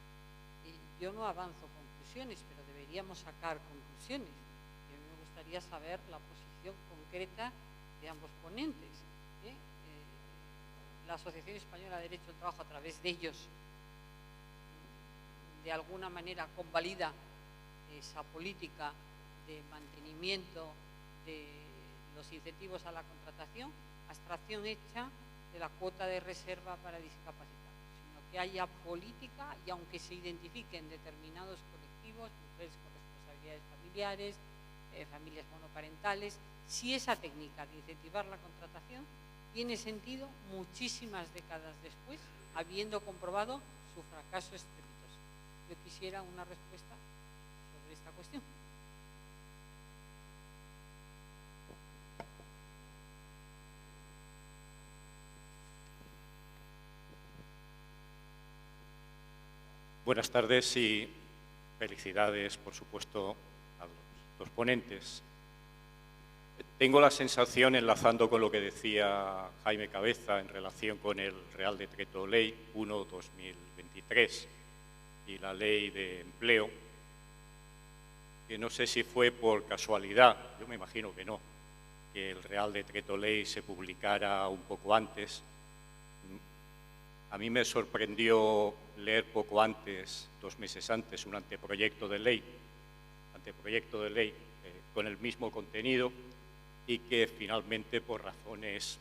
Speaker 7: Y yo no avanzo conclusiones, pero deberíamos sacar conclusiones. Y a mí me gustaría saber la posición concreta de ambos ponentes. La Asociación Española de Derecho del Trabajo, a través de ellos, de alguna manera convalida esa política de mantenimiento de los incentivos a la contratación, abstracción hecha de la cuota de reserva para discapacitados, sino que haya política, y aunque se identifiquen determinados colectivos, mujeres con responsabilidades familiares, familias monoparentales, si esa técnica de incentivar la contratación tiene sentido muchísimas décadas después, habiendo comprobado su fracaso estrepitoso. Yo quisiera una respuesta sobre esta cuestión.
Speaker 8: Buenas tardes y felicidades, por supuesto, a los ponentes. Tengo la sensación, enlazando con lo que decía Jaime Cabeza en relación con el Real Decreto Ley 1/2023 y la Ley de Empleo, que no sé si fue por casualidad, yo me imagino que no, que el Real Decreto Ley se publicara un poco antes. A mí me sorprendió leer poco antes, 2 meses antes, un anteproyecto de ley con el mismo contenido, y que finalmente, por razones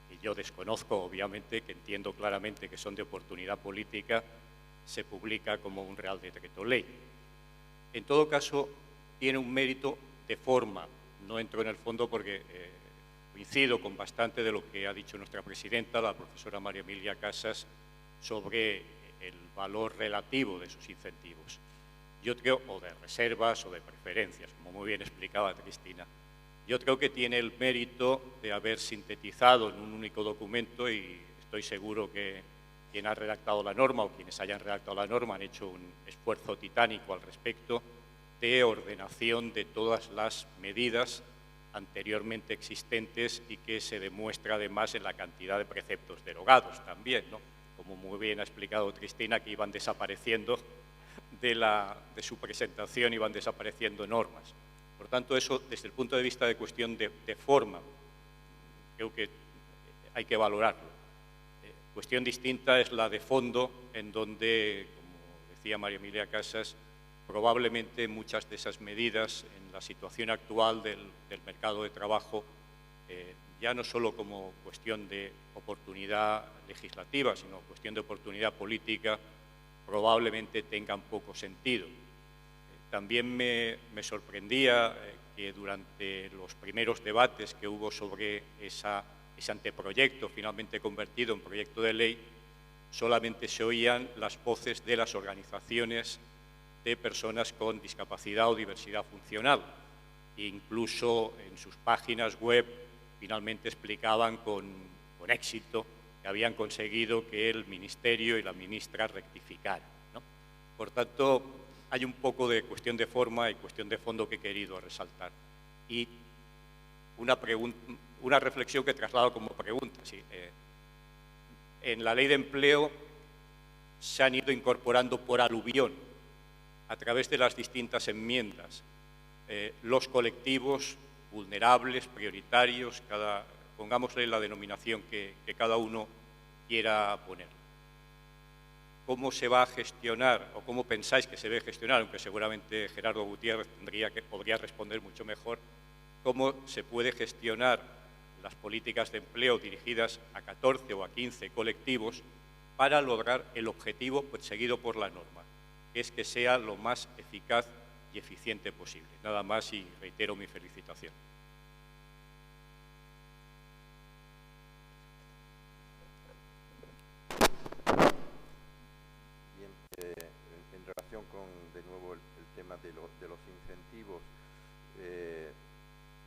Speaker 8: que yo desconozco, obviamente, que entiendo claramente que son de oportunidad política, se publica como un Real Decreto Ley. En todo caso, tiene un mérito de forma. No entro en el fondo porque coincido con bastante de lo que ha dicho nuestra presidenta, la profesora María Emilia Casas, sobre el valor relativo de esos incentivos. Yo creo, o de reservas o de preferencias, como muy bien explicaba Cristina. Yo creo que tiene el mérito de haber sintetizado en un único documento, y estoy seguro que quien ha redactado la norma o quienes hayan redactado la norma han hecho un esfuerzo titánico al respecto, de ordenación de todas las medidas anteriormente existentes, y que se demuestra además en la cantidad de preceptos derogados también, ¿no? Como muy bien ha explicado Cristina, que iban desapareciendo de su presentación, iban desapareciendo normas. Por tanto, eso, desde el punto de vista de cuestión de forma, creo que hay que valorarlo. Cuestión distinta es la de fondo, en donde, como decía María Emilia Casas, probablemente muchas de esas medidas en la situación actual del mercado de trabajo, ya no solo como cuestión de oportunidad legislativa, sino cuestión de oportunidad política, probablemente tengan poco sentido. También me sorprendía que durante los primeros debates que hubo sobre ese anteproyecto finalmente convertido en proyecto de ley, solamente se oían las voces de las organizaciones de personas con discapacidad o diversidad funcional. E incluso en sus páginas web finalmente explicaban con éxito que habían conseguido que el Ministerio y la ministra rectificaran, ¿no? Por tanto, hay un poco de cuestión de forma y cuestión de fondo que he querido resaltar. Y una reflexión que traslado como pregunta. Sí, en la Ley de Empleo se han ido incorporando por aluvión, a través de las distintas enmiendas, los colectivos vulnerables, prioritarios, pongámosle la denominación que cada uno quiera poner. ¿Cómo se va a gestionar o cómo pensáis que se debe gestionar? Aunque seguramente Gerardo Gutiérrez podría responder mucho mejor. ¿Cómo se puede gestionar las políticas de empleo dirigidas a 14 o a 15 colectivos para lograr el objetivo perseguido por la norma, que es que sea lo más eficaz y eficiente posible? Nada más y reitero mi felicitación.
Speaker 2: En relación con, de nuevo, el tema de los incentivos,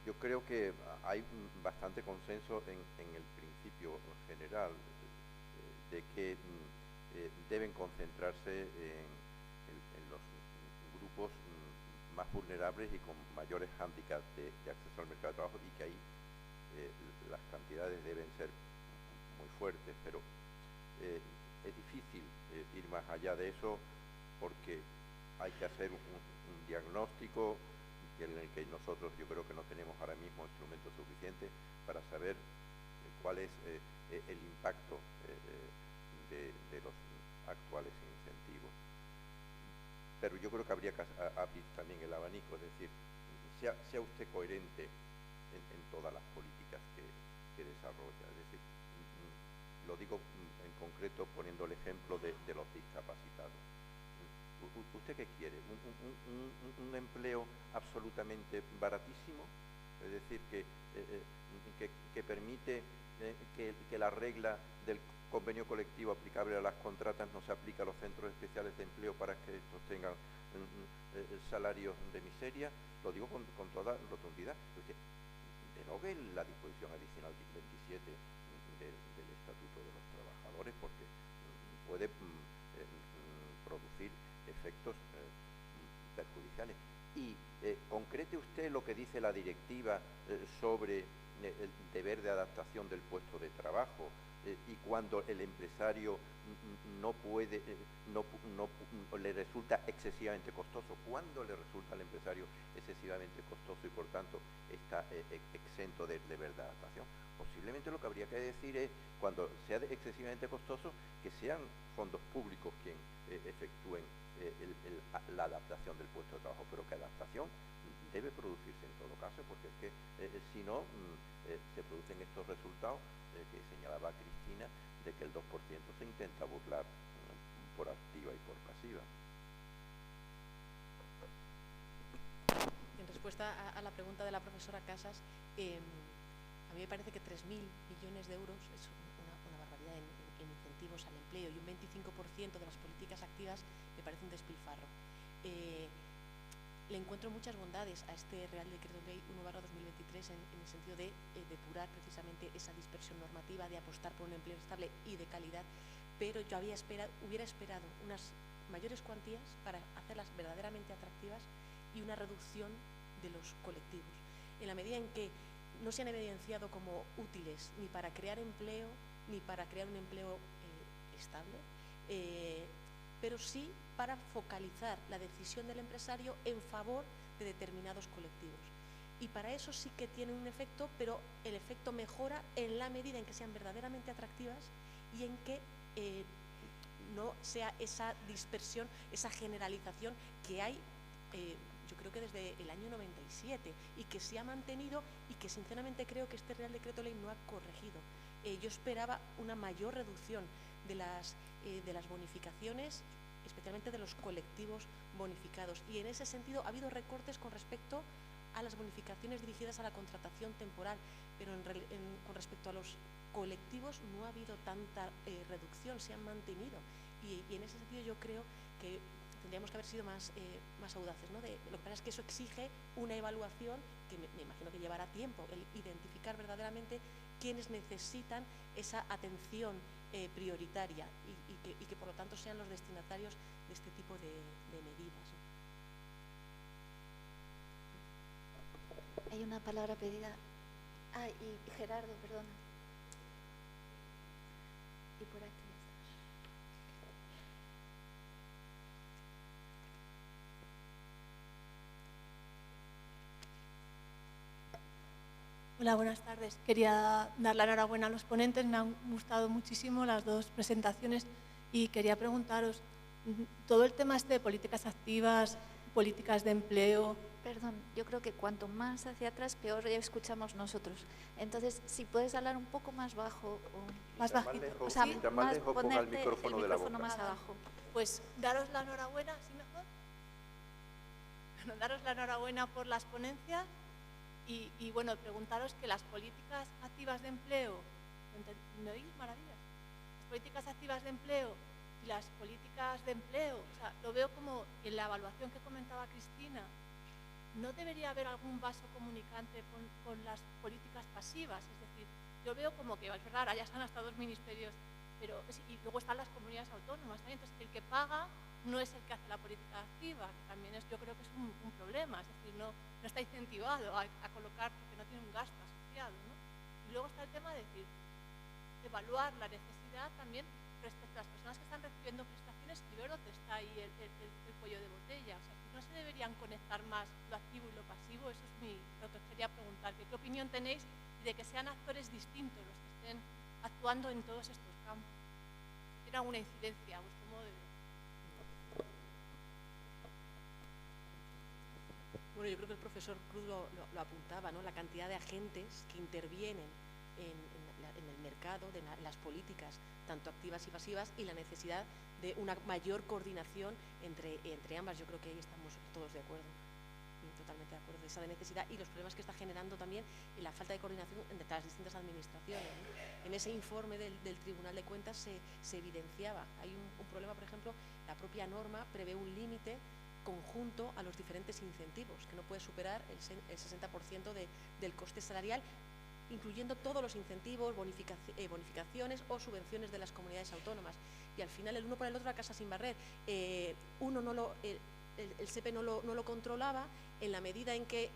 Speaker 2: yo creo que hay bastante consenso en el principio general de que deben concentrarse en los grupos más vulnerables y con mayores hándicaps de acceso al mercado de trabajo, y que ahí las cantidades deben ser muy fuertes, pero es difícil ir más allá de eso, porque hay que hacer un diagnóstico en el que nosotros, yo creo que no tenemos ahora mismo instrumentos suficientes para saber cuál es el impacto de los actuales incentivos. Pero yo creo que habría que abrir también el abanico, es decir, sea usted coherente en todas las políticas que desarrolla. Es decir, lo digo en concreto poniendo el ejemplo de los discapacitados. ¿Usted qué quiere? ¿Un empleo absolutamente baratísimo? Es decir, que permite que la regla del convenio colectivo aplicable a las contratas no se aplica a los centros especiales de empleo para que estos tengan salarios de miseria. Lo digo con toda rotundidad. Derogue la disposición adicional 27 del Estatuto de los Trabajadores, porque puede producir efectos perjudiciales. Y concrete usted lo que dice la directiva sobre el deber de adaptación del puesto de trabajo, y cuando el empresario no puede, le resulta excesivamente costoso. ¿Cuándo le resulta al empresario excesivamente costoso y por tanto está exento del deber de adaptación? Posiblemente lo que habría que decir es, cuando sea excesivamente costoso, que sean fondos públicos quien efectúen la adaptación del puesto de trabajo, pero que adaptación debe producirse en todo caso, porque es que si no se producen estos resultados que señalaba Cristina, de que el 2% se intenta burlar por activa y por pasiva.
Speaker 3: En respuesta a la pregunta de la profesora Casas, a mí me parece que 3.000 millones de euros es una barbaridad en incentivos al empleo, y un 25% de las políticas activas me parece un despilfarro. Le encuentro muchas bondades a este Real Decreto Ley 1/2023 en el sentido de depurar precisamente esa dispersión normativa, de apostar por un empleo estable y de calidad, pero yo hubiera esperado unas mayores cuantías para hacerlas verdaderamente atractivas y una reducción de los colectivos. En la medida en que no se han evidenciado como útiles ni para crear empleo ni para crear un empleo estable, pero sí para focalizar la decisión del empresario en favor de determinados colectivos. Y para eso sí que tiene un efecto, pero el efecto mejora en la medida en que sean verdaderamente atractivas y en que no sea esa dispersión, esa generalización que hay, yo creo que desde el año 97, y que se ha mantenido y que sinceramente creo que este Real Decreto Ley no ha corregido. Yo esperaba una mayor reducción de las bonificaciones, especialmente de los colectivos bonificados, y en ese sentido ha habido recortes con respecto a las bonificaciones dirigidas a la contratación temporal, pero con respecto a los colectivos no ha habido tanta reducción, se han mantenido. Y en ese sentido yo creo que tendríamos que haber sido más audaces, ¿no? Lo que pasa es que eso exige una evaluación que me imagino que llevará tiempo, el identificar verdaderamente quienes necesitan esa atención prioritaria y que por lo tanto sean los destinatarios de este tipo de medidas, ¿no?
Speaker 1: Hay una palabra pedida. Ah, y Gerardo, perdona. Y por aquí.
Speaker 9: Hola, buenas tardes. Quería dar la enhorabuena a los ponentes, me han gustado muchísimo las dos presentaciones y quería preguntaros, todo el tema de políticas activas, políticas de empleo...
Speaker 1: Perdón, yo creo que cuanto más hacia atrás, peor ya escuchamos nosotros. Entonces, si puedes hablar un poco más bajo o
Speaker 9: más bajito,
Speaker 1: o sea,
Speaker 2: más lejos, ponga el micrófono de la boca.
Speaker 1: Más abajo.
Speaker 9: Pues daros la enhorabuena, ¿sí mejor? Bueno, daros la enhorabuena por las ponencias. Y bueno, preguntaros que las políticas activas de empleo, ¿me oís? Maravillas. Las políticas activas de empleo y las políticas de empleo, o sea, lo veo como en la evaluación que comentaba Cristina, ¿no debería haber algún vaso comunicante con las políticas pasivas? Es decir, yo veo como que, es verdad, ya están hasta 2 ministerios, pero y luego están las comunidades autónomas también, entonces el que paga no es el que hace la política activa, que también yo creo que es un problema, es decir, no está incentivado a colocar porque no tiene un gasto asociado, ¿no? Y luego está el tema de decir, evaluar la necesidad también respecto a las personas que están recibiendo prestaciones y ver dónde está ahí el cuello de botella, o sea, no se deberían conectar más lo activo y lo pasivo, eso es lo que os quería preguntar, ¿qué opinión tenéis de que sean actores distintos los que estén actuando en todos estos campos? ¿Tiene alguna incidencia a vuestro modo de ver?
Speaker 3: Bueno, yo creo que el profesor Cruz lo apuntaba, ¿no? La cantidad de agentes que intervienen en el mercado, en las políticas, tanto activas y pasivas, y la necesidad de una mayor coordinación entre ambas. Yo creo que ahí estamos todos de acuerdo, totalmente de acuerdo, de esa necesidad y los problemas que está generando también la falta de coordinación entre las distintas administraciones, ¿no? En ese informe del Tribunal de Cuentas se evidenciaba. Hay un problema, por ejemplo, la propia norma prevé un límite conjunto a los diferentes incentivos, que no puede superar el 60% del coste salarial, incluyendo todos los incentivos, bonificaciones o subvenciones de las comunidades autónomas. Y al final, el uno por el otro, la casa sin barrer. El SEPE no lo controlaba en la medida en que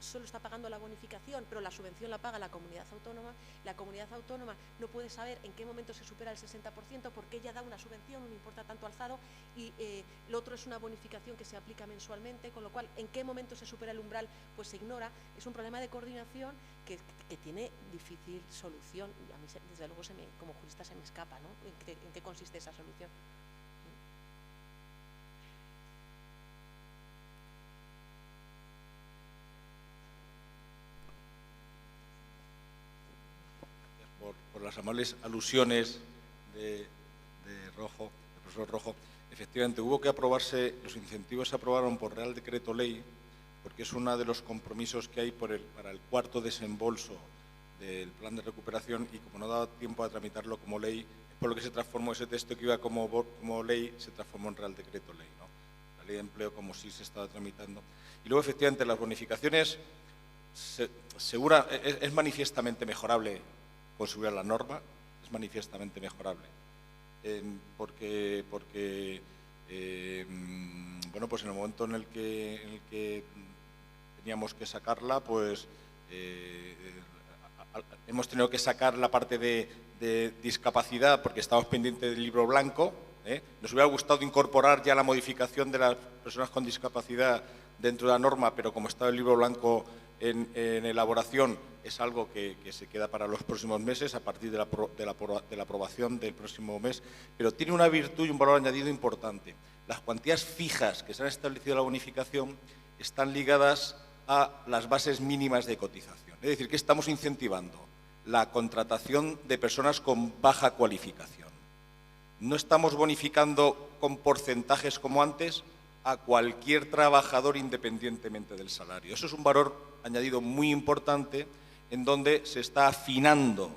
Speaker 3: solo está pagando la bonificación, pero la subvención la paga la comunidad autónoma. La comunidad autónoma no puede saber en qué momento se supera el 60% porque ella da una subvención, un importe tanto alzado, y lo otro es una bonificación que se aplica mensualmente, con lo cual en qué momento se supera el umbral pues se ignora. Es un problema de coordinación que tiene difícil solución y a mí desde luego como jurista se me escapa, ¿no? ¿En qué consiste esa solución?
Speaker 5: Por las amables alusiones de profesor Rojo. Efectivamente, hubo que aprobarse, los incentivos se aprobaron por Real Decreto Ley, porque es uno de los compromisos que hay para el cuarto desembolso del plan de recuperación, y como no daba tiempo a tramitarlo como ley, es por lo que se transformó ese texto que iba como ley, se transformó en Real Decreto Ley, ¿no? La ley de empleo como sí se estaba tramitando. Y luego, efectivamente, las bonificaciones, es manifiestamente mejorable considerar la norma, es manifiestamente mejorable, porque bueno, pues en el momento en el que teníamos que sacarla, pues hemos tenido que sacar la parte de discapacidad porque estábamos pendientes del libro blanco. Nos hubiera gustado incorporar ya la modificación de las personas con discapacidad dentro de la norma, pero como está el libro blanco en elaboración, es algo que se queda para los próximos meses, a partir de la aprobación del próximo mes, pero tiene una virtud y un valor añadido importante. Las cuantías fijas que se han establecido en la bonificación están ligadas a las bases mínimas de cotización. Es decir, que estamos incentivando la contratación de personas con baja cualificación. No estamos bonificando con porcentajes como antes a cualquier trabajador independientemente del salario. Eso es un valor añadido muy importante en donde se está afinando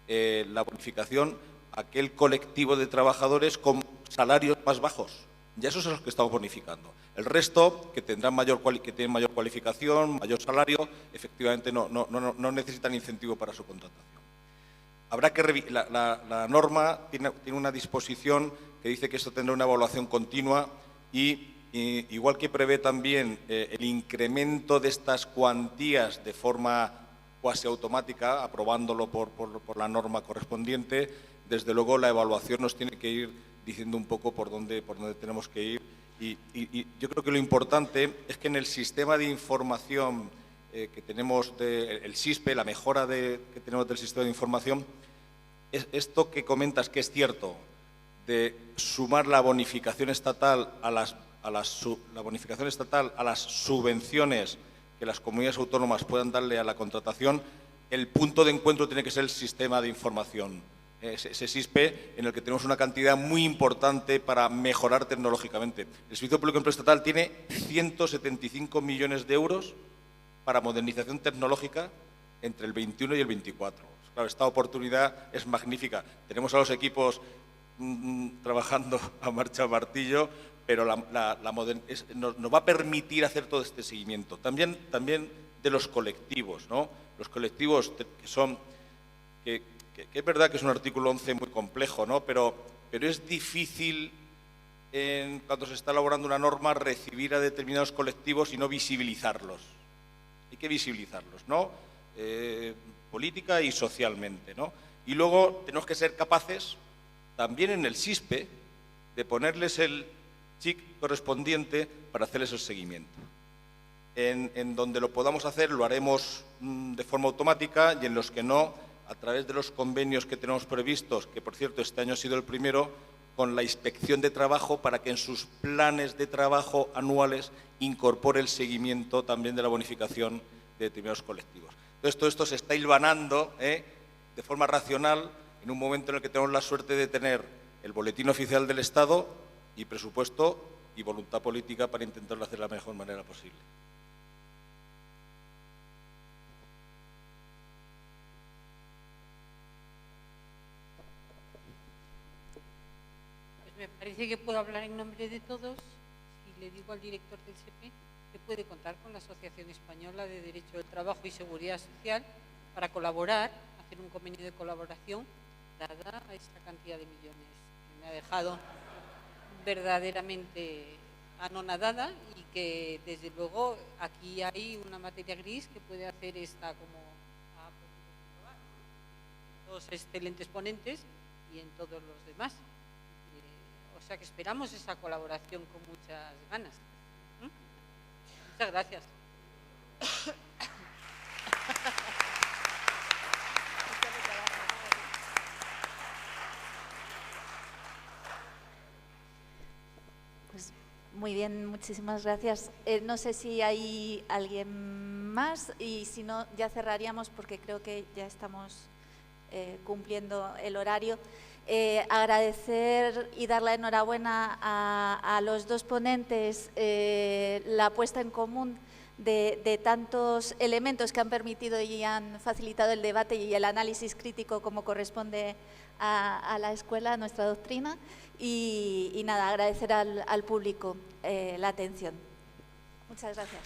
Speaker 5: la bonificación a aquel colectivo de trabajadores con salarios más bajos. Ya esos son los que estamos bonificando. El resto, que tienen mayor cualificación, mayor salario, efectivamente no necesitan incentivo para su contratación. Habrá que la norma tiene una disposición que dice que esto tendrá una evaluación continua y igual que prevé también el incremento de estas cuantías de forma cuasi automática, aprobándolo por la norma correspondiente, desde luego la evaluación nos tiene que ir diciendo un poco por dónde tenemos que ir. Y yo creo que lo importante es que en el sistema de información que tenemos, el SISPE, la mejora que tenemos del sistema de información, es esto que comentas que es cierto, de sumar la bonificación estatal a las subvenciones que las comunidades autónomas puedan darle a la contratación. El punto de encuentro tiene que ser el sistema de información, ese SISPE, en el que tenemos una cantidad muy importante para mejorar tecnológicamente. El Servicio Público de Empleo Estatal tiene 175 millones de euros para modernización tecnológica entre el 21 y el 24. Claro, esta oportunidad es magnífica. Tenemos a los equipos trabajando a marcha martillo, pero nos va a permitir hacer todo este seguimiento. También de los colectivos, ¿no? Los colectivos que es verdad que es un artículo 11 muy complejo, ¿no? Pero es difícil, cuando se está elaborando una norma, recibir a determinados colectivos y no visibilizarlos. Hay que visibilizarlos, ¿no? Política y socialmente, ¿no? Y luego tenemos que ser capaces, también en el SISPE, de ponerles el chic correspondiente para hacerles el seguimiento. En donde lo podamos hacer, lo haremos de forma automática, y en los que no, a través de los convenios que tenemos previstos, que por cierto este año ha sido el primero, con la Inspección de Trabajo, para que en sus planes de trabajo anuales incorpore el seguimiento también de la bonificación de determinados colectivos. Entonces, todo esto se está hilvanando de forma racional en un momento en el que tenemos la suerte de tener el Boletín Oficial del Estado y presupuesto y voluntad política para intentarlo hacer de la mejor manera posible.
Speaker 7: Me parece que puedo hablar en nombre de todos y le digo al director del SEPE que puede contar con la Asociación Española de Derecho del Trabajo y Seguridad Social para colaborar, hacer un convenio de colaboración, dada esta cantidad de millones que me ha dejado verdaderamente anonadada, y que desde luego aquí hay una materia gris que puede hacer esta, como ha podido comprobar, dos excelentes ponentes y en todos los demás. O sea que esperamos esa colaboración con muchas ganas. Muchas gracias.
Speaker 1: Pues muy bien, muchísimas gracias. No sé si hay alguien más, y si no, ya cerraríamos porque creo que ya estamos cumpliendo el horario. Agradecer y dar la enhorabuena a los dos ponentes la puesta en común de tantos elementos que han permitido y han facilitado el debate y el análisis crítico como corresponde a la escuela, a nuestra doctrina, y nada, agradecer al público la atención. Muchas gracias.